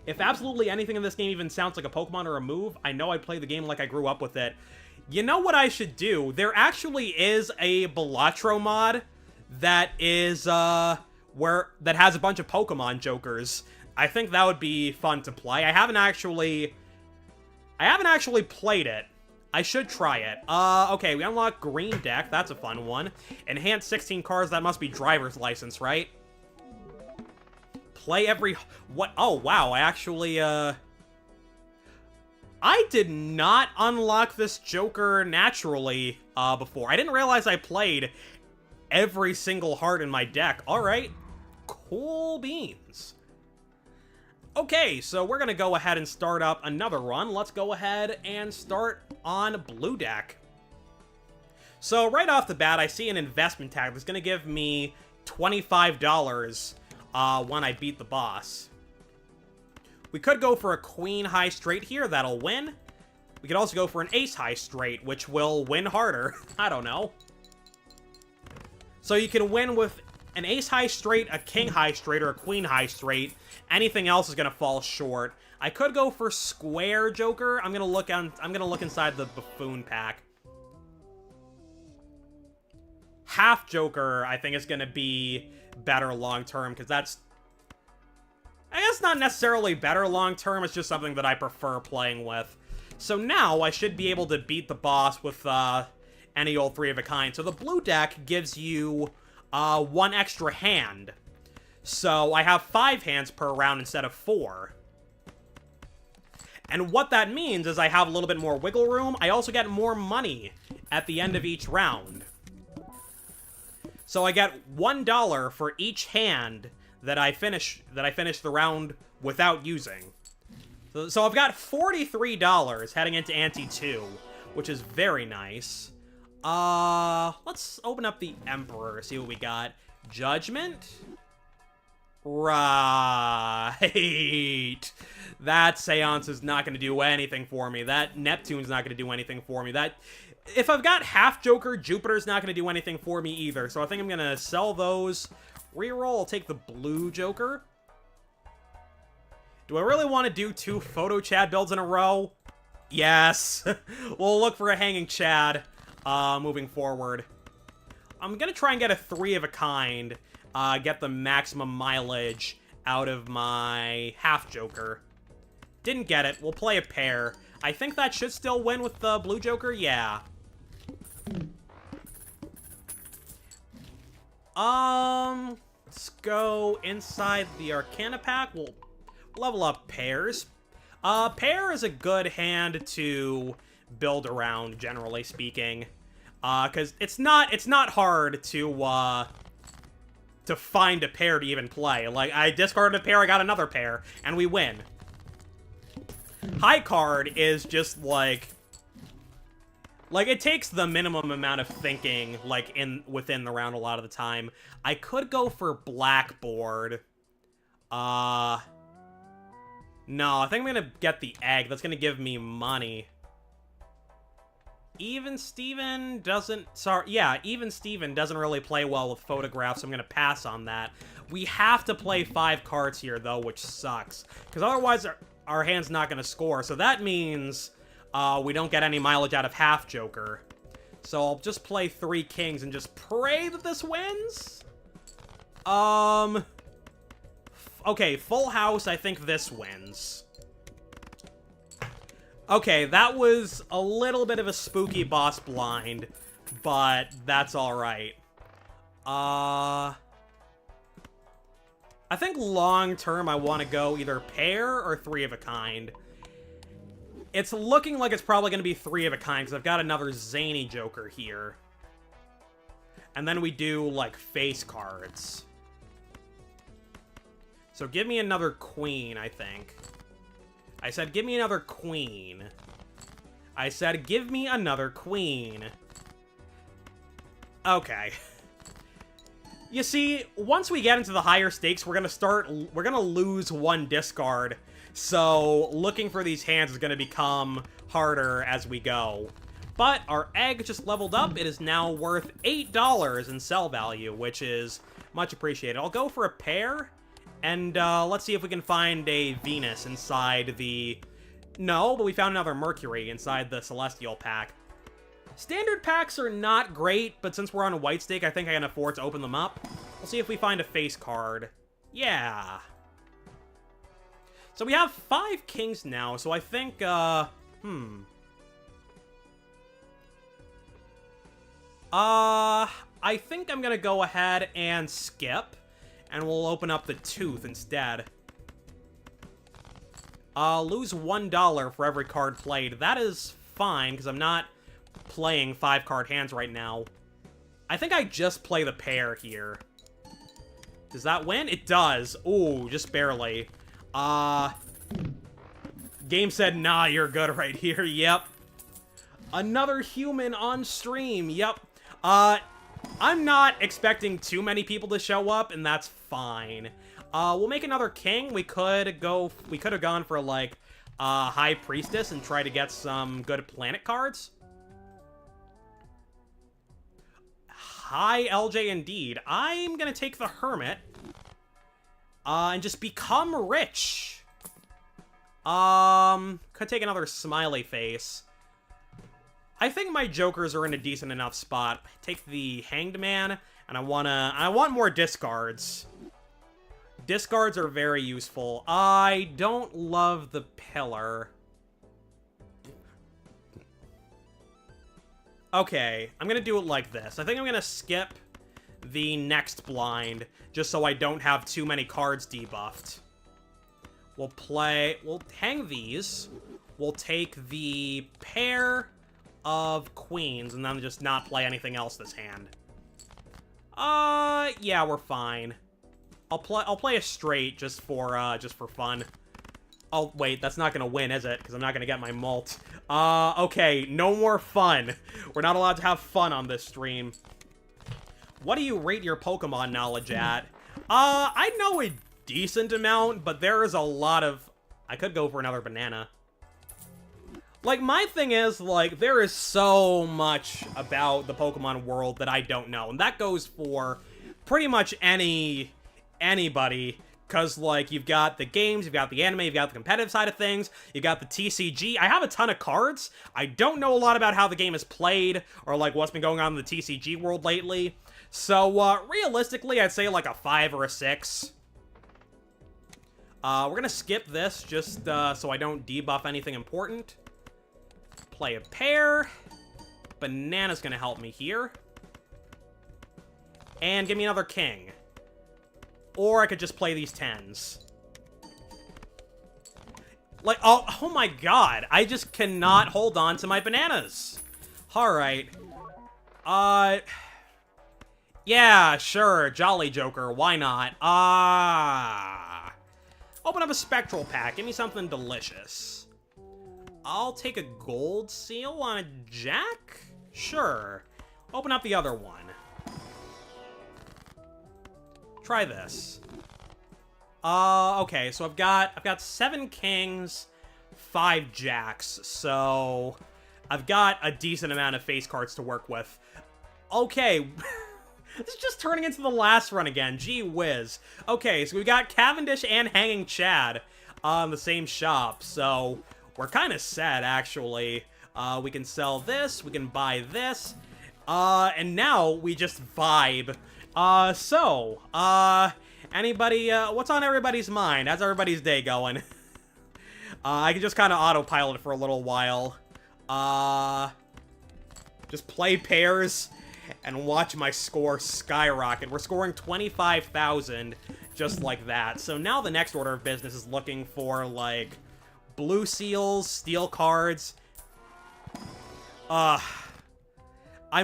If absolutely anything in this game even sounds like a Pokemon or a move, I know I play the game like I grew up with it. You know what I should do? There actually is a Balatro mod that is, that has a bunch of Pokemon Jokers. I think that would be fun to play. I haven't actually played it. I should try it. Okay, we unlock Green Deck. That's a fun one. Enhance 16 cars. That must be driver's license, right? Play every... What? Oh, wow. I actually, I did not unlock this Joker naturally, before. I didn't realize I played every single heart in my deck. Alright. Cool beans. Okay, so we're gonna go ahead and start up another run. Let's go ahead and start on Blue Deck. So right off the bat, I see an investment tag that's gonna give me $25 when I beat the boss. We could go for a Queen High Straight here, that'll win. We could also go for an Ace High Straight, which will win harder. I don't know. So you can win with an Ace High Straight, a King High Straight, or a Queen High Straight. Anything else is gonna fall short. I could go for Square Joker. I'm gonna look inside the Buffoon pack. Half Joker, I think, is gonna be better long term, because that's, I guess, not necessarily better long term. It's just something that I prefer playing with. So now I should be able to beat the boss with any old 3 of a kind. So the Blue Deck gives you 1 extra hand. So I have 5 hands per round instead of 4. And what that means is I have a little bit more wiggle room. I also get more money at the end of each round. So I get $1 for each hand that I finish the round without using. So I've got $43 heading into Ante 2, which is very nice. Let's open up the Emperor, see what we got. Judgment? Right. That Seance is not going to do anything for me. That Neptune's not going to do anything for me. That... If I've got half Joker, Jupiter's not going to do anything for me either. So I think I'm going to sell those. Reroll, I'll take the Blue Joker. Do I really want to do 2 Photo Chad builds in a row? Yes. We'll look for a Hanging Chad moving forward. I'm going to try and get a 3 of a kind. Get the maximum mileage out of my half Joker. Didn't get it. We'll play a pair. I think that should still win with the Blue Joker. Yeah. Let's go inside the Arcana pack. We'll level up pairs. Pair is a good hand to build around, generally speaking. Because it's not hard to find a pair to even play. Like, I discarded a pair, I got another pair, and we win. High card is just, like, it takes the minimum amount of thinking, like, within the round a lot of the time. I could go for Blackboard. No, I think I'm gonna get the egg. That's gonna give me money. Even Steven doesn't... Even Steven doesn't really play well with photographs, so I'm gonna pass on that. We have to play 5 cards here, though, which sucks. Because otherwise, our hand's not gonna score. So that means we don't get any mileage out of half Joker. So I'll just play 3 kings and just pray that this wins? Okay, full house, I think this wins. Okay, that was a little bit of a spooky boss blind, but that's alright. I think long term I want to go either pair or 3 of a kind. It's looking like it's probably going to be 3 of a kind, because I've got another zany Joker here. And then we do, like, face cards. So give me another queen, I think. I said give me another queen. I said give me another queen. Okay. You see, once we get into the higher stakes, we're gonna lose 1 discard. So looking for these hands is gonna become harder as we go. But our egg just leveled up. It is now worth $8 in sell value, which is much appreciated. I'll go for a pair, and let's see if we can find a Venus inside the... No, but we found another Mercury inside the Celestial pack. Standard packs are not great, but since we're on a white stake, I think I can afford to open them up. We'll see if we find a face card. Yeah. So we have 5 kings now, so I think, I think I'm gonna go ahead and skip, and we'll open up the tooth instead. Lose $1 for every card played. That is fine, because I'm not playing 5-card hands right now. I think I just play the pair here. Does that win? It does. Ooh, just barely. Game said, nah, you're good right here. Yep. Another human on stream. Yep. I'm not expecting too many people to show up, and that's fine. We'll make another king. We could have gone for, like, High Priestess and try to get some good planet cards. Hi, LJ, indeed. I'm gonna take the Hermit, and just become rich. Could take another smiley face. I think my jokers are in a decent enough spot. Take the Hanged Man, and I want more discards. Discards are very useful. I don't love the Pillar. Okay, I'm gonna do it like this. I think I'm gonna skip the next blind, just so I don't have too many cards debuffed. We'll hang these. We'll take the pair of queens, and then just not play anything else this hand. Yeah, we're fine. I'll play a straight just for fun. Oh, wait, that's not gonna win, is it? Because I'm not gonna get my mult. Okay, no more fun. We're not allowed to have fun on this stream. What do you rate your Pokemon knowledge at? I know a decent amount, but there is a lot of... I could go for another banana. Like, my thing is, like, there is so much about the Pokemon world that I don't know. And that goes for pretty much anybody. Because, like, you've got the games, you've got the anime, you've got the competitive side of things, you've got the TCG. I have a ton of cards. I don't know a lot about how the game is played, or, like, what's been going on in the TCG world lately. So, realistically, I'd say, like, a 5 or a 6. We're gonna skip this, just so I don't debuff anything important. Play a pair. Banana's gonna help me here. And give me another king. Or I could just play these 10s. Like, oh my god. I just cannot hold on to my bananas. Alright. Yeah, sure. Jolly Joker. Why not? Open up a Spectral pack. Give me something delicious. I'll take a gold seal on a jack? Sure. Open up the other one. Try this. Okay, so I've got 7 kings, 5 jacks, so I've got a decent amount of face cards to work with. Okay, this is just turning into the last run again, gee whiz. Okay, so we've got Cavendish and Hanging Chad on the same shop, so we're kind of set, actually. We can sell this, we can buy this, and now we just vibe Anybody, what's on everybody's mind? How's everybody's day going? I can just kind of autopilot it for a little while. Just play pairs and watch my score skyrocket. We're scoring 25,000 just like that. So now the next order of business is looking for, like, blue seals, steel cards. I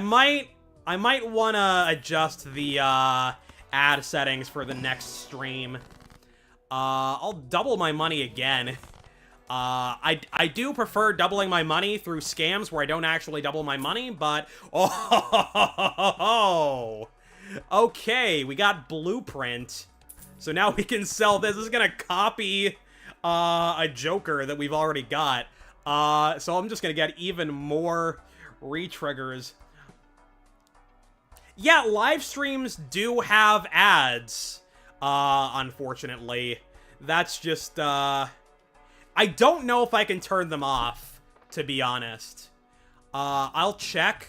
might want to adjust the, ad settings for the next stream. I'll double my money again. I do prefer doubling my money through scams where I don't actually double my money, but... Oh! Okay, we got Blueprint. So now we can sell this. This is gonna copy, a Joker that we've already got. So I'm just gonna get even more re-triggers. Yeah, live streams do have ads, unfortunately. That's just, I don't know if I can turn them off, to be honest. I'll check.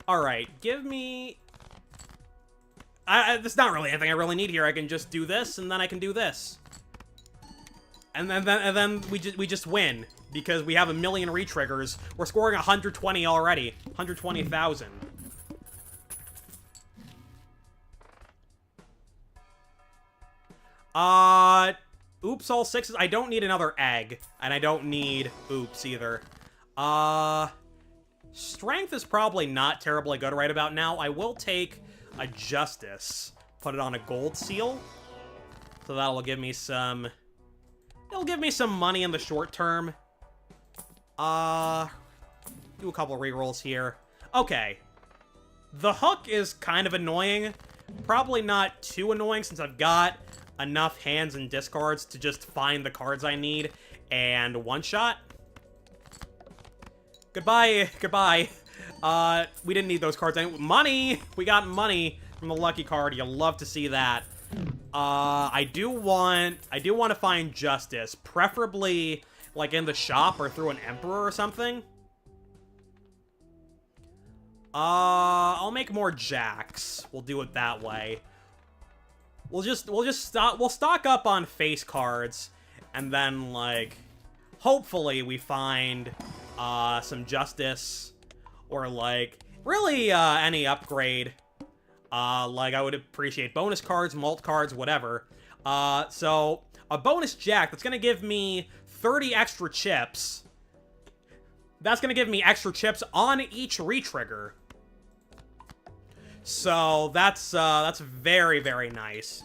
Alright, give me... there's not really anything I really need here. I can just do this, and then I can do this. And then we just win, because we have a million re-triggers. We're scoring 120 already. 120,000. Oops, all sixes. I don't need another egg, and I don't need oops either. Strength is probably not terribly good right about now. I will take a justice, put it on a gold seal, so that'll give me some... It'll give me some money in the short term. Do a couple rerolls here. Okay. The hook is kind of annoying. Probably not too annoying since I've got enough hands and discards to just find the cards I need and one-shot. Goodbye, goodbye. We didn't need those cards. Money! We got money from the lucky card. You'll love to see that. I do want to find justice, preferably like in the shop or through an emperor or something. I'll make more jacks. We'll do it that way. We'll stock up on face cards, and then, like, hopefully we find, some justice, or, like, really, any upgrade. Like, I would appreciate bonus cards, mult cards, whatever. So, a bonus jack, that's gonna give me 30 extra chips. That's gonna give me extra chips on each re-trigger. So, that's very, very nice.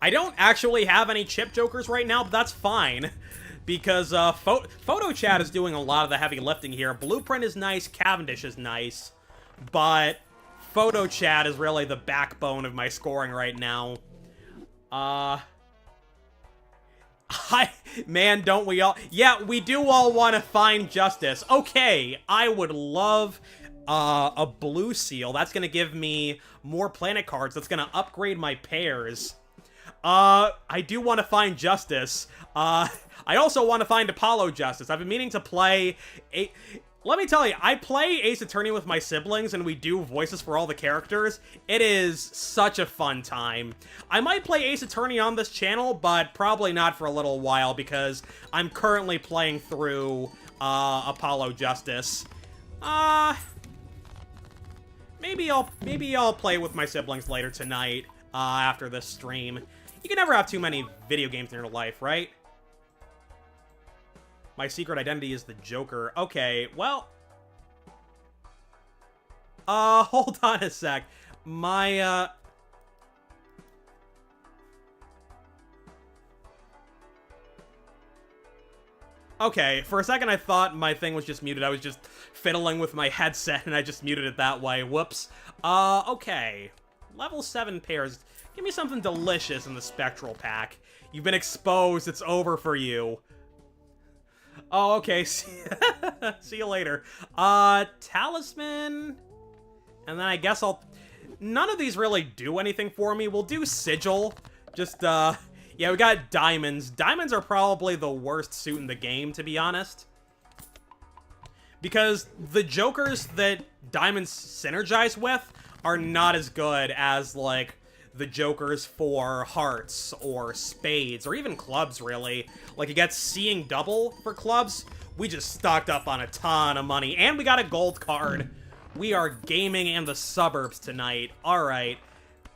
I don't actually have any chip jokers right now, but that's fine. Because, Photo Chat is doing a lot of the heavy lifting here. Blueprint is nice, Cavendish is nice. But, Photo Chat is really the backbone of my scoring right now. Man, don't we all... Yeah, we do all want to find justice. Okay, I would love... a blue seal. That's gonna give me more planet cards. That's gonna upgrade my pairs. I do want to find justice. I also want to find Apollo Justice. I've been meaning to play let me tell you, I play Ace Attorney with my siblings, and we do voices for all the characters. It is such a fun time. I might play Ace Attorney on this channel, but probably not for a little while, because I'm currently playing through, Apollo Justice. Maybe I'll play with my siblings later tonight, after this stream. You can never have too many video games in your life, right? My secret identity is the Joker. Okay, well... hold on a sec. My, Okay, for a second I thought my thing was just muted. I was just fiddling with my headset and I just muted it that way. Whoops. Okay. Level 7 pairs. Give me something delicious in the Spectral Pack. You've been exposed. It's over for you. Oh, okay. See you later. Talisman. And then I guess I'll... None of these really do anything for me. We'll do Sigil. Just, yeah, we got Diamonds. Diamonds are probably the worst suit in the game, to be honest. Because the Jokers that Diamonds synergize with are not as good as, like, the Jokers for hearts or spades or even clubs, really. Like, you get seeing double for clubs. We just stocked up on a ton of money, and we got a gold card. We are gaming in the suburbs tonight. Alright.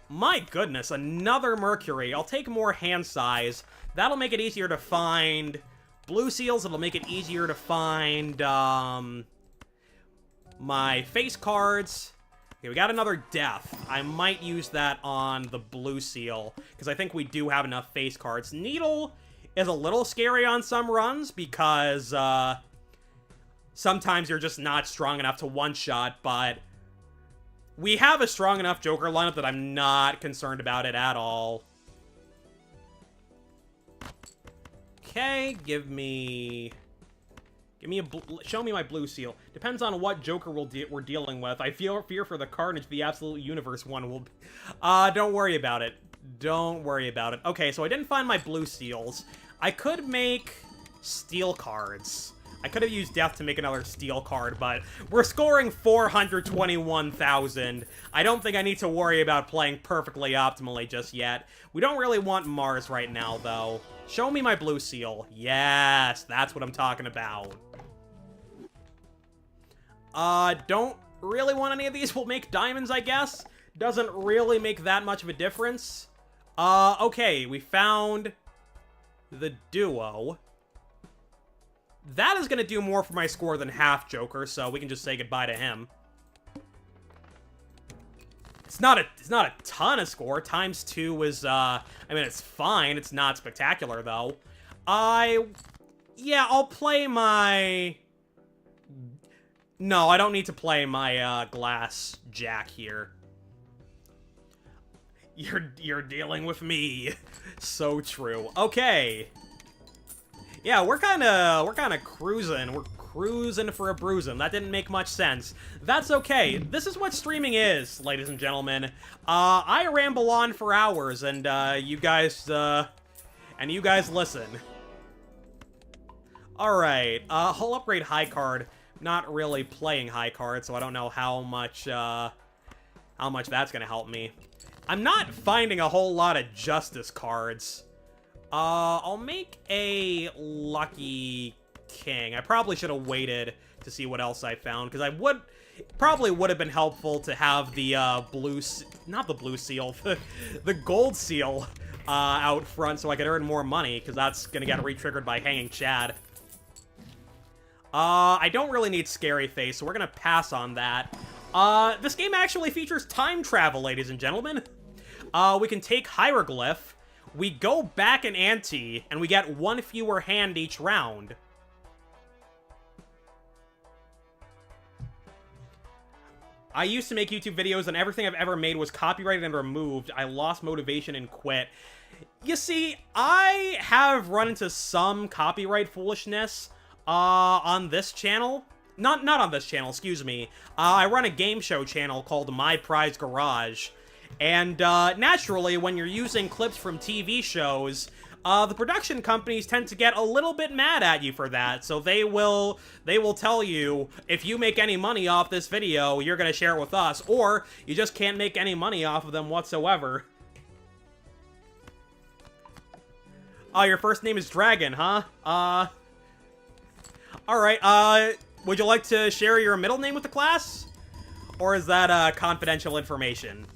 My goodness, another Mercury. I'll take more hand size. That'll make it easier to find blue seals. It'll make it easier to find, my face cards. Okay, we got another death. I might use that on the blue seal, because I think we do have enough face cards. Needle is a little scary on some runs, because, sometimes you're just not strong enough to one-shot, but we have a strong enough Joker lineup that I'm not concerned about it at all. Okay, show me my blue seal. Depends on what Joker we're dealing with. I fear for the carnage the absolute universe one will be. Don't worry about it. Don't worry about it. Okay, so I didn't find my blue seals. I could make steel cards. I could have used death to make another steel card, but we're scoring 421,000. I don't think I need to worry about playing perfectly optimally just yet. We don't really want Mars right now, though. Show me my blue seal. Yes, that's what I'm talking about. Don't really want any of these. We'll make diamonds, I guess. Doesn't really make that much of a difference. Okay, we found the duo. That is going to do more for my score than half Joker, so we can just say goodbye to him. It's not a ton of score. Times 2 is, I mean, it's fine. It's not spectacular, though. Yeah, I'll play my... No, I don't need to play my, glass jack here. You're dealing with me. So true. Okay. Yeah, we're kind of cruising. We're cruising for a bruising. That didn't make much sense. That's okay. This is what streaming is, ladies and gentlemen. I ramble on for hours, and you guys listen. All right. I'll upgrade high card. Not really playing high card, so I don't know how much that's gonna help me. I'm not finding a whole lot of justice cards. I'll make a lucky king. I probably should have waited to see what else I found, because probably would have been helpful to have the, not the blue seal, the gold seal, out front so I could earn more money, because that's gonna get re-triggered by hanging Chad. I don't really need Scary Face, so we're gonna pass on that. This game actually features time travel, ladies and gentlemen. We can take Hieroglyph. We go back an ante, and we get one fewer hand each round. I used to make YouTube videos, and everything I've ever made was copyrighted and removed. I lost motivation and quit. You see, I have run into some copyright foolishness on this channel. Not on this channel, excuse me. I run a game show channel called My Prize Garage. And, naturally, when you're using clips from TV shows, the production companies tend to get a little bit mad at you for that. So they will tell you, if you make any money off this video, you're gonna share it with us, or you just can't make any money off of them whatsoever. Oh, your first name is Dragon, huh? Alright, would you like to share your middle name with the class? Or is that, confidential information?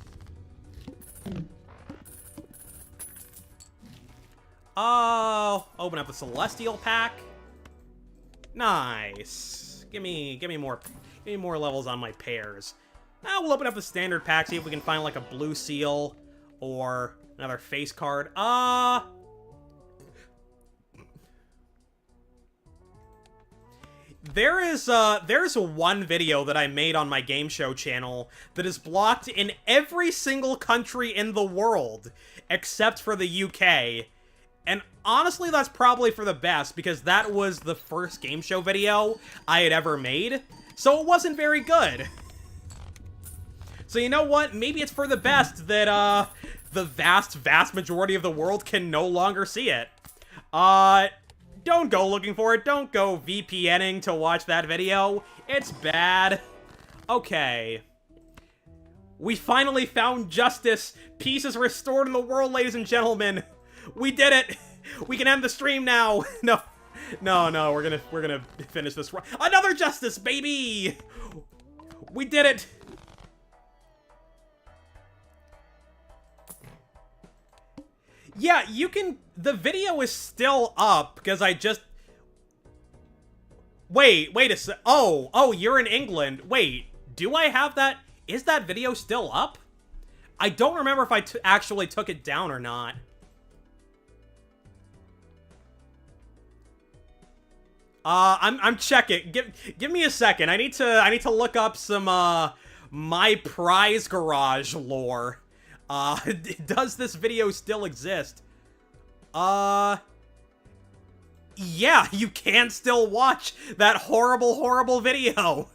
Oh, open up the Celestial pack. Nice. Give me more levels on my pairs. Now we'll open up the standard pack, see if we can find like a blue seal or another face card. There's one video that I made on my game show channel that is blocked in every single country in the world except for the UK. And honestly, that's probably for the best, because that was the first game show video I had ever made, so it wasn't very good. So you know what? Maybe it's for the best that, the vast majority of the world can no longer see it. Don't go looking for it. Don't go VPNing to watch that video. It's bad. Okay. We finally found justice. Peace is restored in the world, ladies and gentlemen. We did it. We can end the stream now. No. No, we're gonna finish this. Another justice, baby! We did it! Yeah, you can... The video is still up, because I just... Wait a sec... Oh, you're in England. Wait, do I have that... Is that video still up? I don't remember if I actually took it down or not. I'm checking. Give me a second. I need to look up some My Prize Garage lore. Does this video still exist? Yeah, you can still watch that horrible video.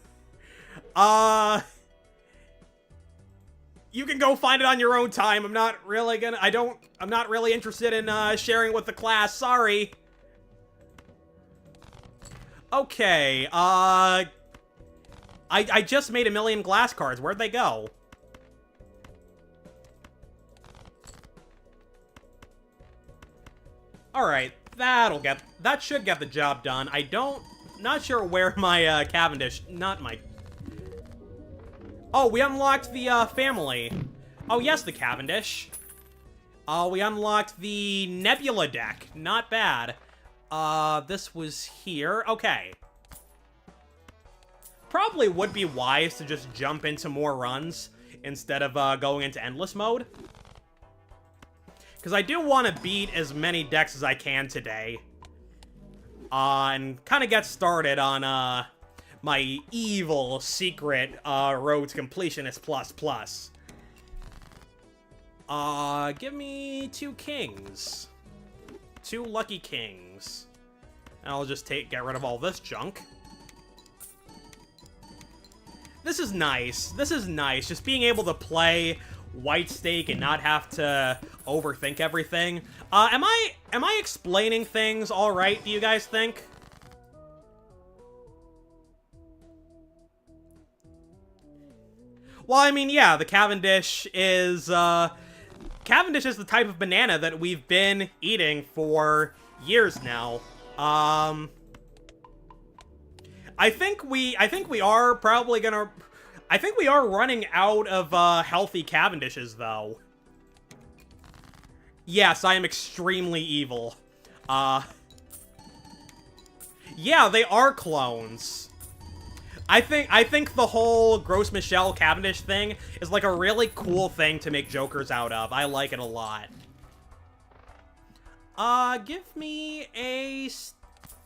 You can go find it on your own time. I'm not really interested in sharing with the class. Sorry. Okay, I just made 1,000,000 glass cards. Where'd they go? Alright, that should get the job done. Not sure where my, Cavendish, Oh, we unlocked the, family. Oh, yes, the Cavendish. We unlocked the Nebula deck. Not bad. This was here. Okay. Probably would be wise to just jump into more runs instead of, going into endless mode. Because I do want to beat as many decks as I can today. And kind of get started on, my evil secret, road to completionist plus. Give me 2 kings. 2 lucky kings. And I'll just get rid of all this junk. This is nice. This is nice. Just being able to play white stake and not have to overthink everything. Am I explaining things all right, do you guys think? Well, I mean, yeah, the Cavendish is the type of banana that we've been eating for years now. I think we are probably gonna... I think we are running out of, healthy Cavendishes, though. Yes, I am extremely evil. Yeah, they are clones. I think the whole Gros Michel Cavendish thing is, like, a really cool thing to make jokers out of. I like it a lot. Give me a...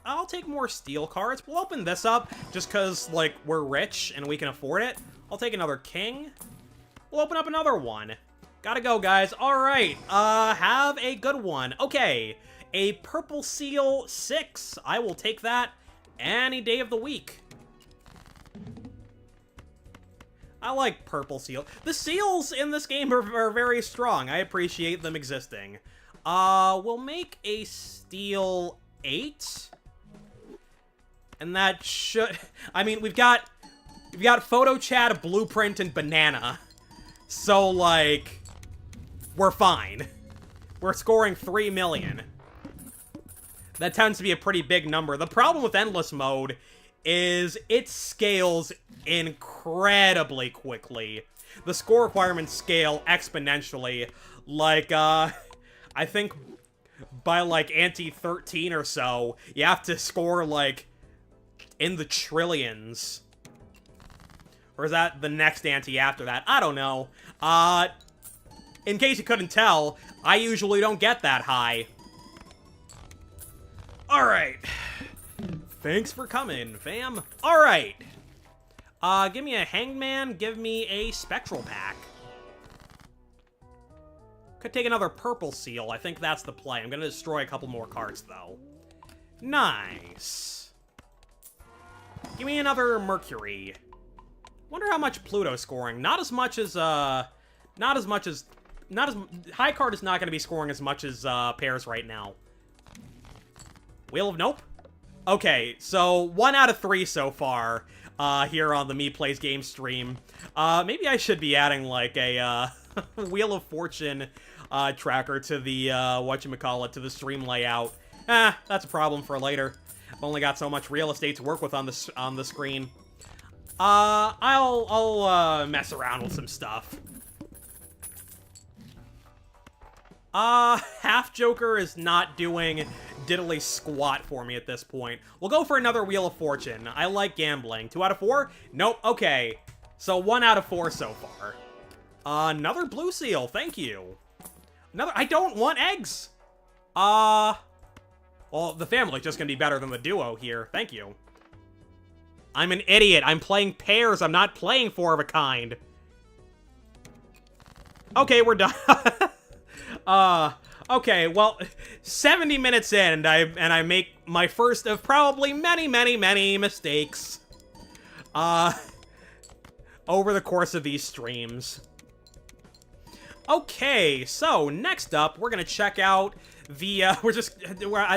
I'll take more steel cards. We'll open this up just because, like, we're rich and we can afford it. I'll take another king. We'll open up another one. Gotta go, guys. All right. Have a good one. Okay. A purple seal 6. I will take that any day of the week. I like purple seal. The seals in this game are very strong. I appreciate them existing. We'll make a steel 8. And that should... I mean, we've got Photo Chat, Blueprint, and Banana. So, like, we're fine. We're scoring 3 million. That tends to be a pretty big number. The problem with Endless Mode is it scales incredibly quickly. The score requirements scale exponentially. Like, I think by, like, ante 13 or so, you have to score, like, in the trillions. Or is that the next ante after that? I don't know. In case you couldn't tell, I usually don't get that high. Alright. Thanks for coming, fam. Alright. Give me a Hangman, give me a Spectral Pack. Could take another Purple Seal. I think that's the play. I'm gonna destroy a couple more cards, though. Nice. Give me another Mercury. Wonder how much Pluto's scoring. Not as much as, High card is not going to be scoring as much as, Pairs right now. Wheel of Nope. Okay, so 1 out of 3 so far, here on the Me Plays Games stream. Maybe I should be adding, like, a, Wheel of Fortune, tracker to the, whatchamacallit, to the stream layout. That's a problem for later. I've only got so much real estate to work with on the screen. I'll mess around with some stuff. Half Joker is not doing diddly squat for me at this point. We'll go for another Wheel of Fortune. I like gambling. 2 out of 4? Nope. Okay. So 1 out of 4 so far. Another blue seal. Thank you. Another. I don't want eggs. Well, the family's just gonna be better than the duo here. Thank you. I'm an idiot. I'm playing pairs. I'm not playing 4 of a kind. Okay, we're done. Okay, well, 70 minutes in, and I make my first of probably many, many, many mistakes, over the course of these streams. Okay, so, next up, we're gonna check out the,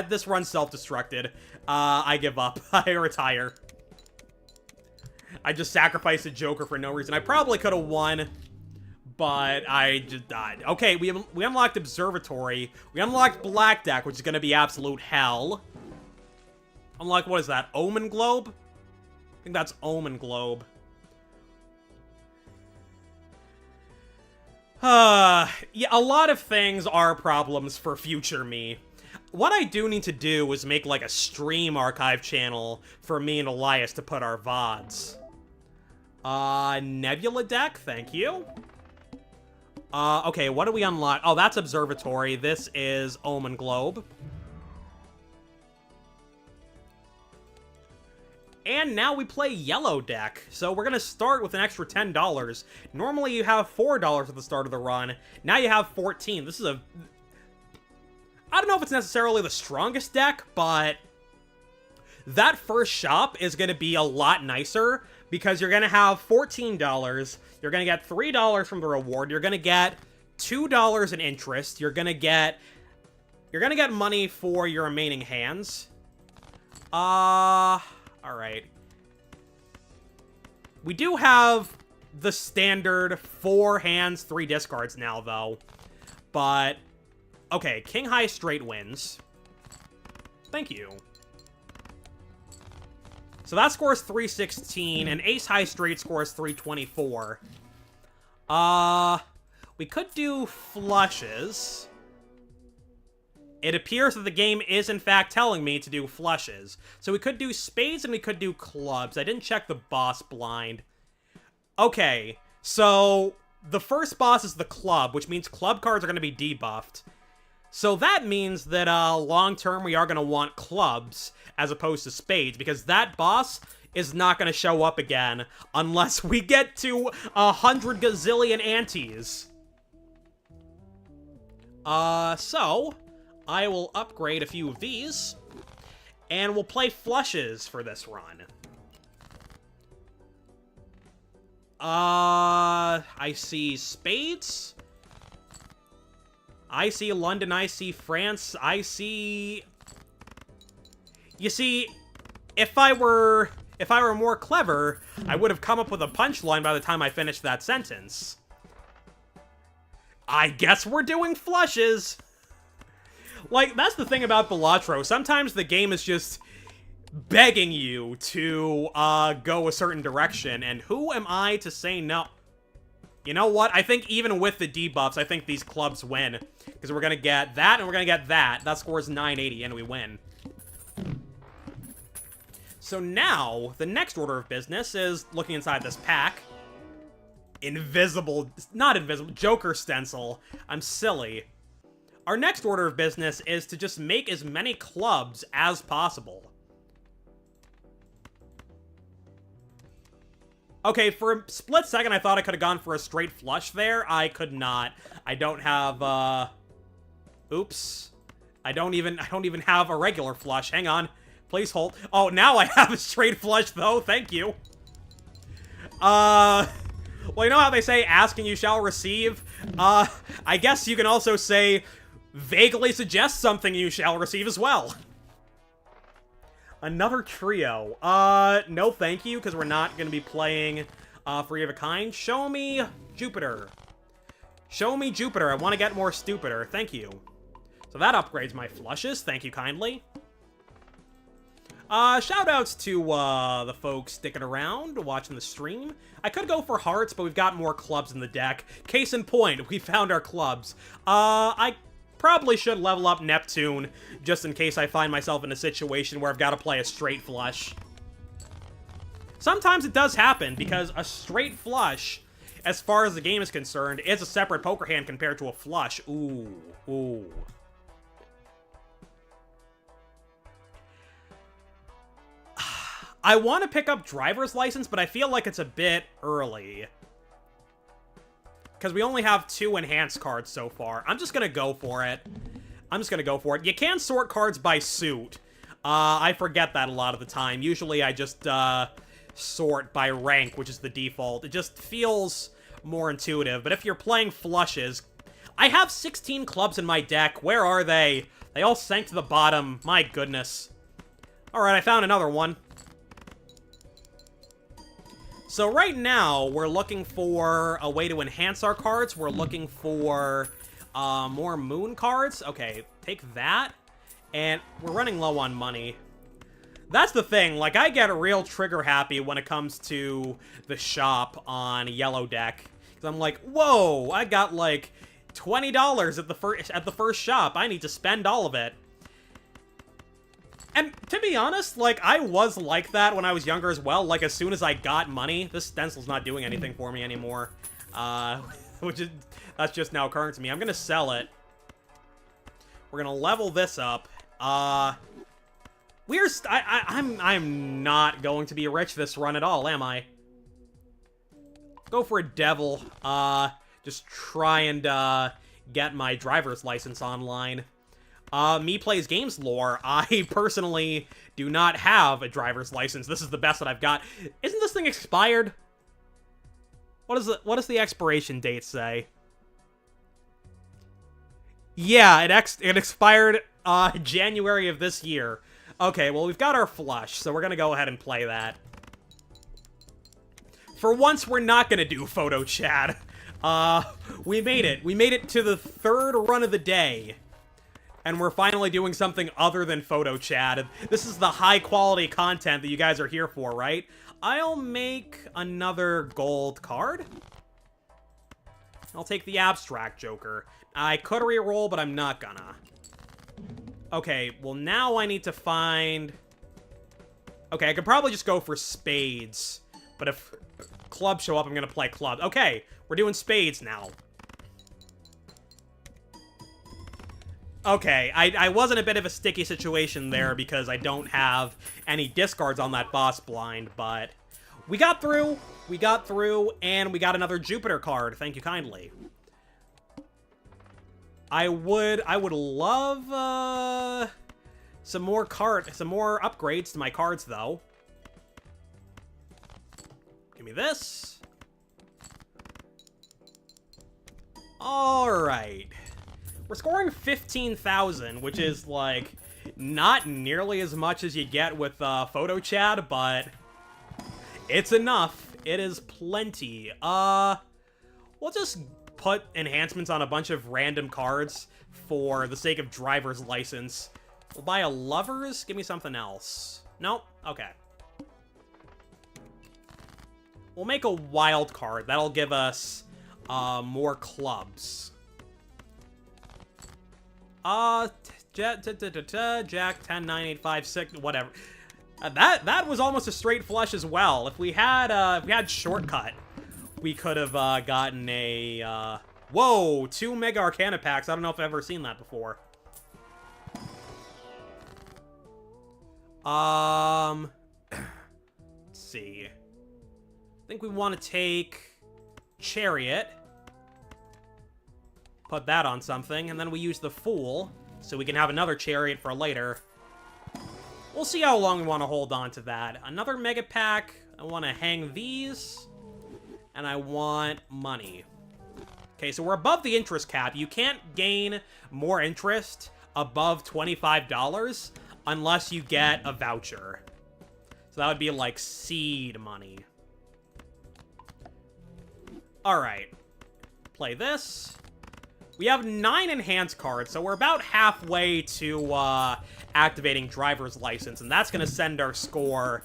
this run's self-destructed. I give up. I retire. I just sacrificed a Joker for no reason. I probably could have won, but I just died. Okay, we unlocked Observatory. We unlocked Black Deck, which is going to be absolute hell. Unlock, what is that? Omen Globe? I think that's Omen Globe. Yeah, a lot of things are problems for future me. What I do need to do is make, like, a stream archive channel for me and Elias to put our VODs. Nebula Deck, thank you. Okay, what do we unlock? Oh, that's Observatory. This is Omen Globe. And now we play Yellow Deck. So we're gonna start with an extra $10. Normally you have $4 at the start of the run. Now you have 14. This is a... I don't know if it's necessarily the strongest deck, but that first shop is gonna be a lot nicer because you're gonna have $14. You're gonna get $3 from the reward. You're gonna get $2 in interest. You're gonna get money for your remaining hands. All right. We do have the standard 4 hands, 3 discards now, though. But okay, King High Straight wins. Thank you. So that scores 316, and Ace High Straight scores 324. We could do flushes. It appears that the game is, in fact, telling me to do flushes. So we could do spades and we could do clubs. I didn't check the boss blind. Okay, so the first boss is the club, which means club cards are going to be debuffed. So that means that, long-term, we are going to want clubs as opposed to spades, because that boss is not going to show up again unless we get to 100 gazillion antes. So I will upgrade a few of these, and we'll play flushes for this run. I see spades. I see London, I see France, I see... You see, if I were more clever, I would have come up with a punchline by the time I finished that sentence. I guess we're doing flushes! Like, that's the thing about Balatro. Sometimes the game is just begging you to, go a certain direction, and who am I to say no? You know what? I think even with the debuffs, I think these clubs win. Because we're going to get that, and we're going to get that. That scores 980, and we win. So now, the next order of business is looking inside this pack. Not invisible, Joker stencil. I'm silly. Our next order of business is to just make as many clubs as possible. Okay, for a split second, I thought I could have gone for a straight flush there. I could not. I don't have, oops. I don't even have a regular flush. Hang on. Please hold. Oh, now I have a straight flush, though. Thank you. Well, you know how they say, ask and you shall receive? I guess you can also say, vaguely suggest something you shall receive as well. Another trio. No thank you, because we're not going to be playing Free of a Kind. Show me Jupiter. Show me Jupiter. I want to get more stupider. Thank you. So that upgrades my flushes. Thank you kindly. Shoutouts to the folks sticking around, watching the stream. I could go for hearts, but we've got more clubs in the deck. Case in point, we found our clubs. I probably should level up Neptune, just in case I find myself in a situation where I've got to play a straight flush. Sometimes it does happen, because a straight flush, as far as the game is concerned, is a separate poker hand compared to a flush. Ooh, ooh. I want to pick up driver's license, but I feel like it's a bit early. Because we only have 2 enhanced cards so far. I'm just going to go for it. You can sort cards by suit. I forget that a lot of the time. Usually I just sort by rank, which is the default. It just feels more intuitive. But if you're playing flushes... I have 16 clubs in my deck. Where are they? They all sank to the bottom. My goodness. Alright, I found another one. So right now, we're looking for a way to enhance our cards. We're looking for more moon cards. Okay, take that. And we're running low on money. That's the thing. Like, I get real trigger happy when it comes to the shop on Yellow Deck. Because I'm like, whoa, I got like $20 at the first shop. I need to spend all of it. And to be honest, like, I was like that when I was younger as well. Like, as soon as I got money, this stencil's not doing anything for me anymore. That's just now occurring to me. I'm gonna sell it. We're gonna level this up. I'm not going to be rich this run at all, am I? Go for a devil. Just try and, get my driver's license online. Me Plays Games lore, I personally do not have a driver's license. This is the best that I've got. Isn't this thing expired? What does the expiration date say? Yeah, it expired January of this year. Okay, well, we've got our flush, so we're gonna go ahead and play that. For once, we're not gonna do photo chat. We made it. We made it to the 3rd run of the day. And we're finally doing something other than photo chat. This is the high-quality content that you guys are here for, right? I'll make another gold card. I'll take the Abstract Joker. I could reroll, but I'm not gonna. Okay, well, now I need to find... Okay, I could probably just go for spades. But if clubs show up, I'm gonna play clubs. Okay, we're doing spades now. Okay, I was in a bit of a sticky situation there because I don't have any discards on that boss blind, but we got through, and we got another Jupiter card. Thank you kindly. I would love some more upgrades to my cards though. Give me this. All right. We're scoring 15,000, which is, like, not nearly as much as you get with photo chat, but it's enough. It is plenty. We'll just put enhancements on a bunch of random cards for the sake of driver's license. We'll buy a lovers. Give me something else. Nope. Okay. We'll make a wild card. That'll give us more clubs. Jack 10, 9, 8, 5, 6, whatever. That was almost a straight flush as well. If we had shortcut, we could have gotten a whoa, 2 Mega Arcana packs. I don't know if I've ever seen that before. Let's see. I think we want to take Chariot. Put that on something, and then we use the Fool, so we can have another Chariot for later. We'll see how long we want to hold on to that. Another Mega Pack. I want to hang these, and I want money. Okay, so we're above the interest cap. You can't gain more interest above $25. unless you get a voucher. So that would be like seed money. Alright. Play this. We have 9 enhanced cards, so we're about halfway to activating driver's license, and that's going to send our score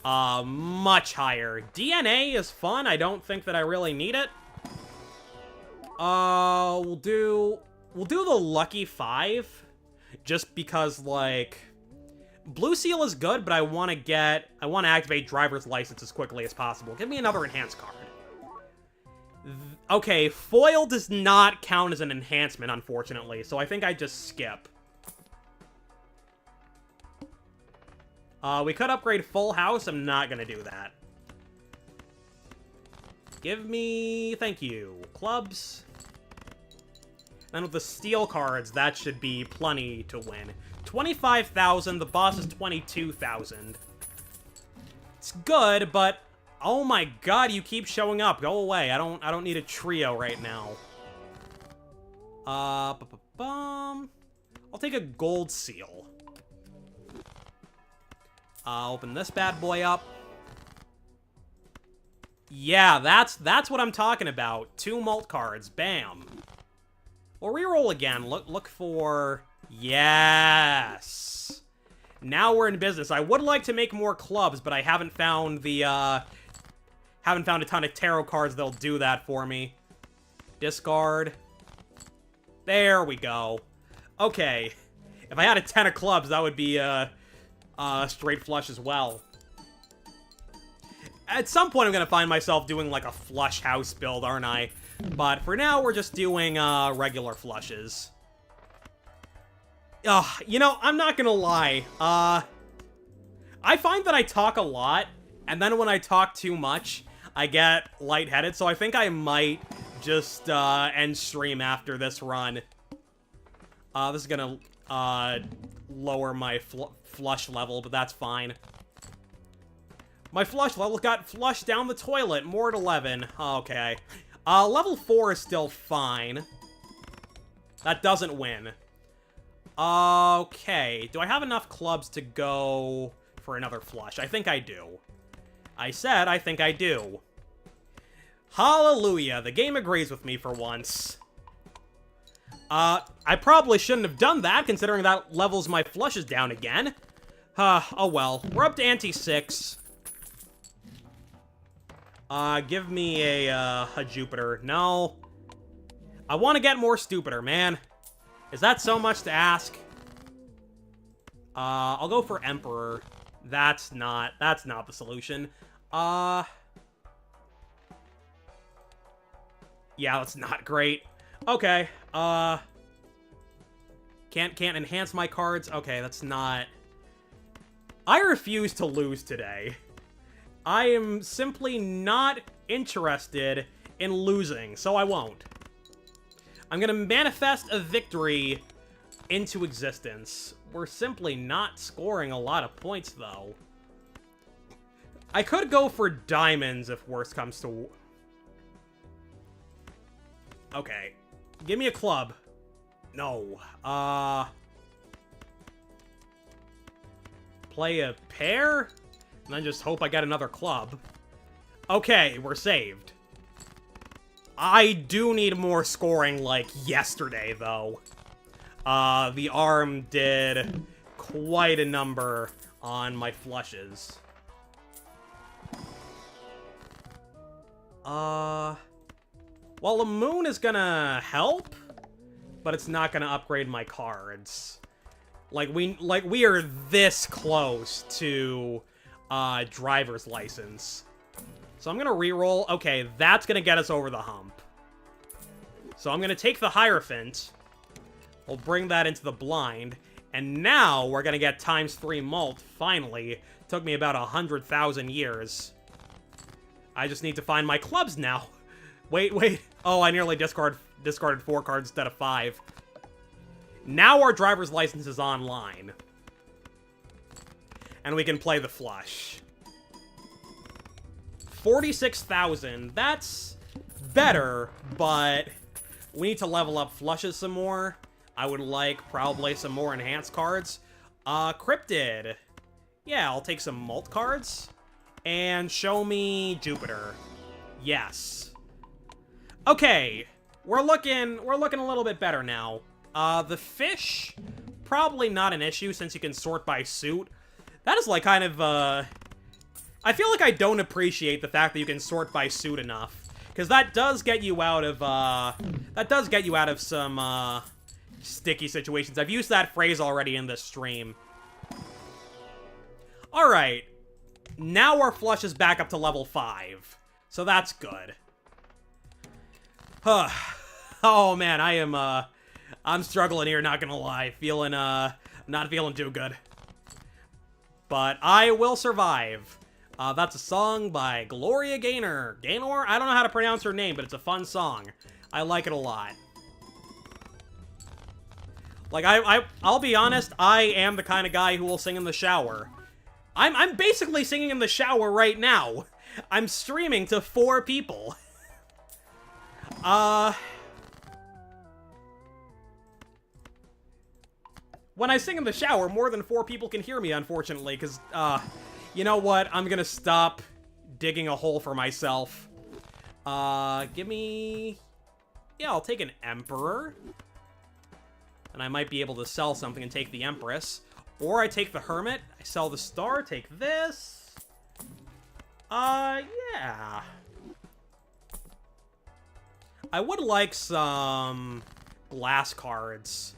much higher. DNA is fun. I don't think that I really need it. We'll do the lucky 5, just because, like, Blue Seal is good, but I want to activate driver's license as quickly as possible. Give me another enhanced card. Okay, foil does not count as an enhancement, unfortunately, so I think I just skip. We could upgrade full house. I'm not gonna do that. Give me... Thank you. Clubs. Then with the steel cards, that should be plenty to win. 25,000, the boss is 22,000. It's good, but... Oh my god, you keep showing up. Go away. I don't need a trio right now. I'll take a gold seal. Open this bad boy up. Yeah, that's what I'm talking about. 2 mult cards. Bam. We'll reroll again. Look for... Yes. Now we're in business. I would like to make more clubs, but I haven't found the, haven't found a ton of tarot cards that'll do that for me. Discard. There we go. Okay. If I had a 10 of clubs, that would be a straight flush as well. At some point, I'm going to find myself doing, like, a flush house build, aren't I? But for now, we're just doing regular flushes. You know, I'm not going to lie. I find that I talk a lot, and then when I talk too much, I get lightheaded, so I think I might just end stream after this run. This is gonna lower my flush level, but that's fine. My flush level got flushed down the toilet. More at 11. Okay. Level 4 is still fine. That doesn't win. Okay. Do I have enough clubs to go for another flush? I think I do. I said I think I do. Hallelujah. The game agrees with me for once. I probably shouldn't have done that, considering that levels my flushes down again. Oh well. We're up to ante 6. Give me a Jupiter. No. I want to get more stupider, man. Is that so much to ask? I'll go for Emperor. That's not the solution. Yeah, that's not great. Okay, can't enhance my cards? Okay, that's not... I refuse to lose today. I am simply not interested in losing, so I won't. I'm gonna manifest a victory into existence. We're simply not scoring a lot of points, though. I could go for diamonds if worse comes to... Okay. Give me a club. No. Play a pair? And then just hope I get another club. Okay, we're saved. I do need more scoring like yesterday, though. The arm did quite a number on my flushes. Well, the moon is gonna help, but it's not gonna upgrade my cards. Like we are this close to driver's license. So I'm gonna reroll. Okay, that's gonna get us over the hump. So I'm gonna take the Hierophant. We'll bring that into the blind. And now we're gonna get ×3 mult, finally. Took me about 100,000 years. I just need to find my clubs now. Wait. Oh, I nearly discarded 4 cards instead of 5. Now our driver's license is online. And we can play the flush. 46,000. That's better, but we need to level up flushes some more. I would like probably some more enhanced cards. Cryptid. Yeah, I'll take some Molt cards. And show me Jupiter. Yes. Okay, we're looking a little bit better now. The fish, probably not an issue since you can sort by suit. That is like kind of, I feel like I don't appreciate the fact that you can sort by suit enough. Because that does get you out of, some, sticky situations. I've used that phrase already in this stream. Alright. Now our flush is back up to level 5. So that's good. Oh man, I'm struggling here, not gonna lie. Not feeling too good. But I will survive. That's a song by Gloria Gaynor. Gaynor? I don't know how to pronounce her name, but it's a fun song. I like it a lot. Like, I'll be honest, I am the kind of guy who will sing in the shower. I'm basically singing in the shower right now. I'm streaming to 4 people. When I sing in the shower, more than 4 people can hear me, unfortunately, because, you know what? I'm gonna stop digging a hole for myself. Give me... Yeah, I'll take an Emperor. And I might be able to sell something and take the Empress. Or I take the Hermit, I sell the Star, take this. Yeah. I would like some glass cards.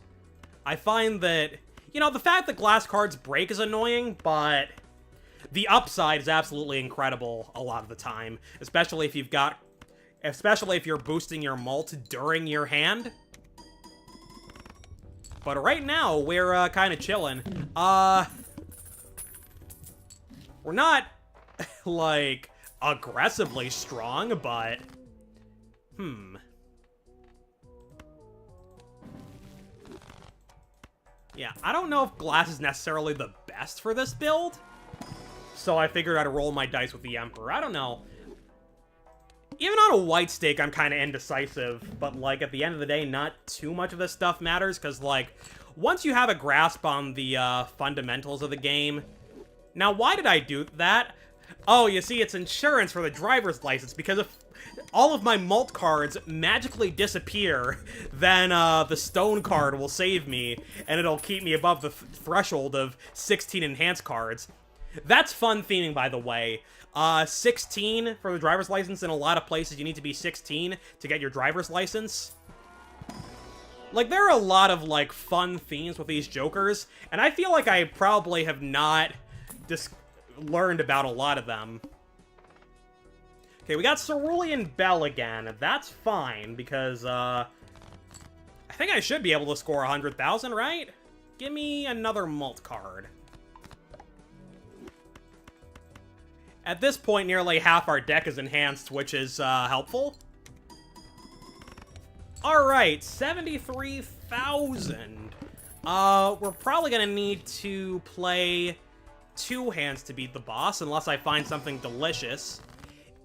I find that, you know, the fact that glass cards break is annoying, but the upside is absolutely incredible a lot of the time. Especially if you're boosting your Molt during your hand. But right now, we're kind of chilling. We're not, like, aggressively strong, but... Yeah, I don't know if glass is necessarily the best for this build. So I figured I'd roll my dice with the Emperor. I don't know. Even on a white stake, I'm kind of indecisive, but, like, at the end of the day, not too much of this stuff matters, because, like, once you have a grasp on the, fundamentals of the game... Now, why did I do that? Oh, you see, it's insurance for the driver's license, because if all of my Molt cards magically disappear, then, the Stone card will save me, and it'll keep me above the threshold of 16 enhanced cards. That's fun theming, by the way. 16 for the driver's license. In a lot of places, you need to be 16 to get your driver's license. Like, there are a lot of, like, fun themes with these Jokers, and I feel like I probably have not learned about a lot of them. Okay, we got Cerulean Bell again. That's fine, because, I think I should be able to score 100,000, right? Give me another Molt card. At this point, nearly half our deck is enhanced, which is, helpful. Alright, 73,000. We're probably gonna need to play 2 hands to beat the boss, unless I find something delicious.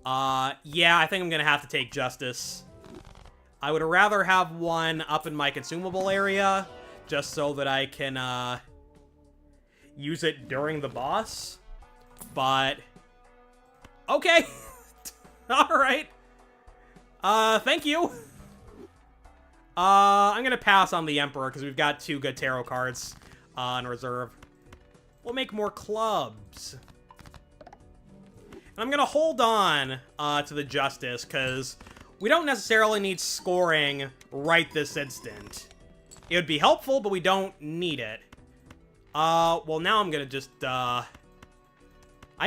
Yeah, I think I'm gonna have to take Justice. I would rather have one up in my consumable area, just so that I can, use it during the boss. But... Okay. Alright. Thank you. I'm gonna pass on the Emperor, because we've got 2 good tarot cards, in reserve. We'll make more clubs. And I'm gonna hold on, to the Justice, because we don't necessarily need scoring right this instant. It would be helpful, but we don't need it. Well, now I'm gonna just, I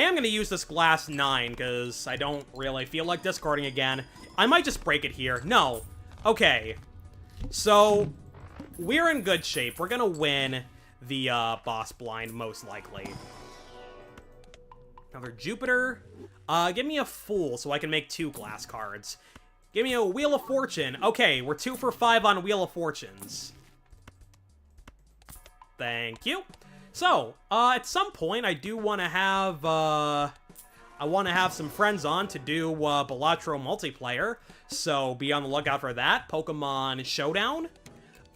am going to use this glass 9, because I don't really feel like discarding again. I might just break it here. No. Okay. So, we're in good shape. We're going to win the boss blind, most likely. Another Jupiter. Give me a Fool, so I can make 2 glass cards. Give me a Wheel of Fortune. Okay, we're 2 for 5 on Wheel of Fortunes. Thank you. So, at some point, I do want to have, I want to have some friends on to do, Balatro multiplayer, so be on the lookout for that. Pokemon Showdown.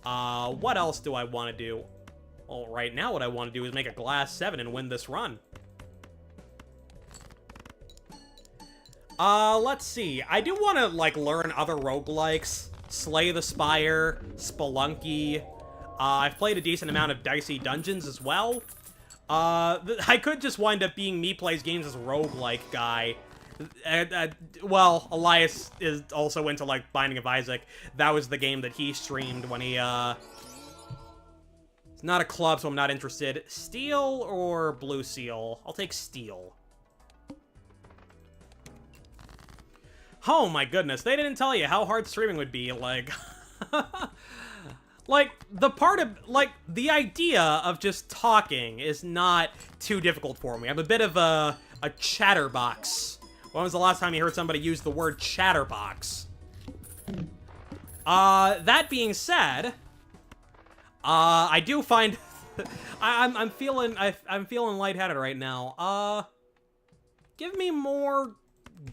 What else do I want to do? Well, right now what I want to do is make a glass 7 and win this run. Let's see. I do want to, like, learn other roguelikes. Slay the Spire, Spelunky. I've played a decent amount of Dicey Dungeons as well. I could just wind up being me plays games as roguelike guy. Well, Elias is also into, like, Binding of Isaac. That was the game that he streamed when he, It's not a club, so I'm not interested. Steel or Blue Seal? I'll take Steel. Oh my goodness, they didn't tell you how hard streaming would be, like... like, the part of, like, the idea of just talking is not too difficult for me. I'm a bit of a chatterbox. When was the last time you heard somebody use the word chatterbox? That being said, I do find... I'm feeling lightheaded right now. Give me more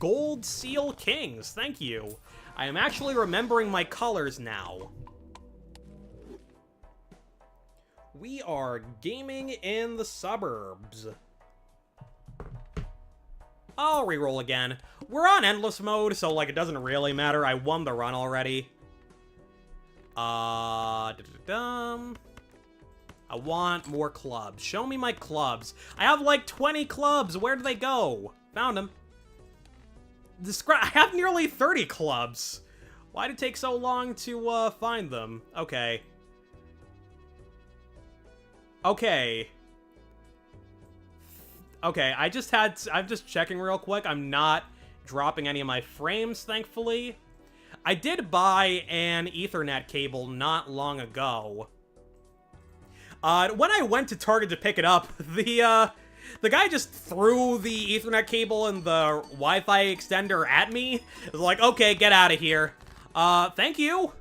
Gold Seal Kings, thank you. I am actually remembering my colors now. We are gaming in the suburbs. I'll reroll again. We're on endless mode, so, like, it doesn't really matter. I won the run already. I want more clubs. Show me my clubs. I have, like, 20 clubs. Where do they go? Found them. I have nearly 30 clubs. Why did it take so long to, find them? Okay. Okay. Okay, I'm just checking real quick. I'm not dropping any of my frames, thankfully. I did buy an Ethernet cable not long ago. When I went to Target to pick it up, the guy just threw the Ethernet cable and the Wi-Fi extender at me. It was like, okay, get out of here. Thank you.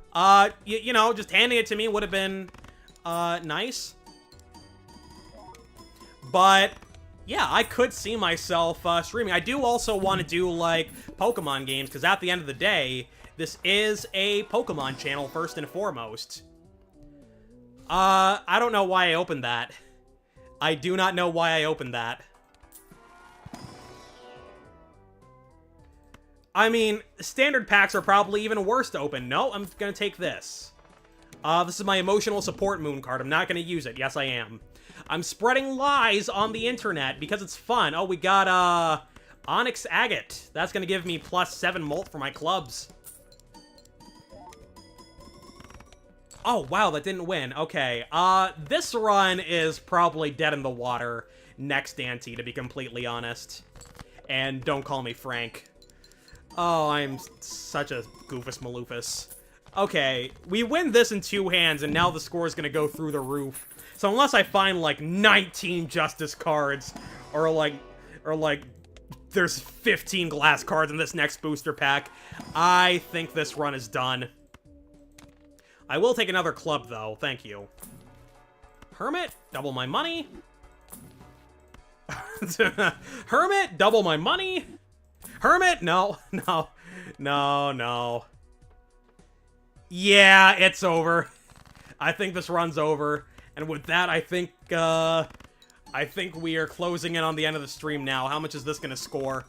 You know, just handing it to me would have been, nice. But, yeah, I could see myself, streaming. I do also want to do, like, Pokemon games, because at the end of the day, this is a Pokemon channel, first and foremost. I don't know why I opened that. I do not know why I opened that. I mean, standard packs are probably even worse to open. No, I'm gonna take this. This is my emotional support moon card. I'm not gonna use it. Yes, I am. I'm spreading lies on the internet because it's fun. Oh, we got, Onyx Agate. That's gonna give me +7 molt for my clubs. Oh, wow, that didn't win. Okay, this run is probably dead in the water next ante, to be completely honest. And don't call me Frank. Oh, I'm such a goofus maloofus. Okay, we win this in 2 hands, and now the score is gonna go through the roof. So unless I find, like, 19 Justice cards, or, like, there's 15 glass cards in this next booster pack, I think this run is done. I will take another club, though. Thank you. Hermit, double my money. Hermit, double my money. Hermit, no, no, no, no. Yeah, it's over. I think this run's over. And with that, I think we are closing in on the end of the stream now. How much is this gonna score?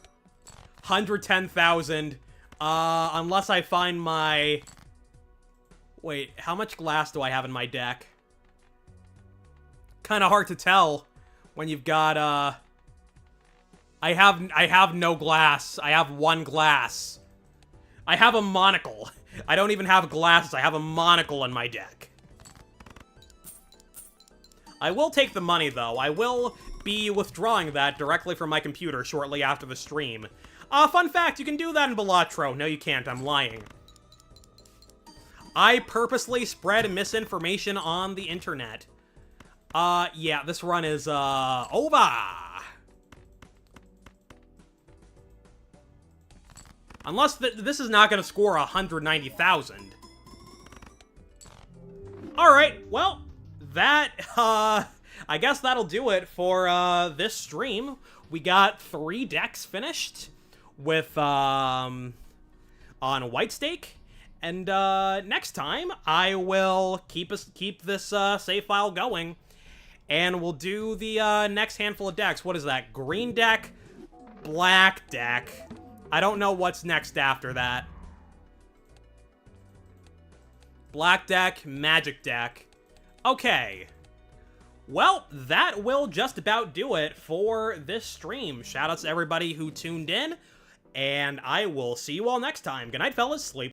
110,000. Unless I find my... Wait, how much glass do I have in my deck? Kind of hard to tell when you've got, I have no glass. I have 1 glass. I have a monocle. I don't even have glasses. I have a monocle in my deck. I will take the money, though. I will be withdrawing that directly from my computer shortly after the stream. Fun fact, you can do that in Balatro. No, you can't. I'm lying. I purposely spread misinformation on the internet. Yeah, this run is, over. Unless this is not going to score 190,000. Alright, well, that, I guess that'll do it for, this stream. We got 3 decks finished with, on White Stake. And, next time, I will keep this, save file going. and we'll do the next handful of decks. What is that? Green deck, black deck. I don't know what's next after that. Black deck, magic deck. Okay. Well, that will just about do it for this stream. Shoutouts to everybody who tuned in, and I will see you all next time. Good night, fellas. Sleep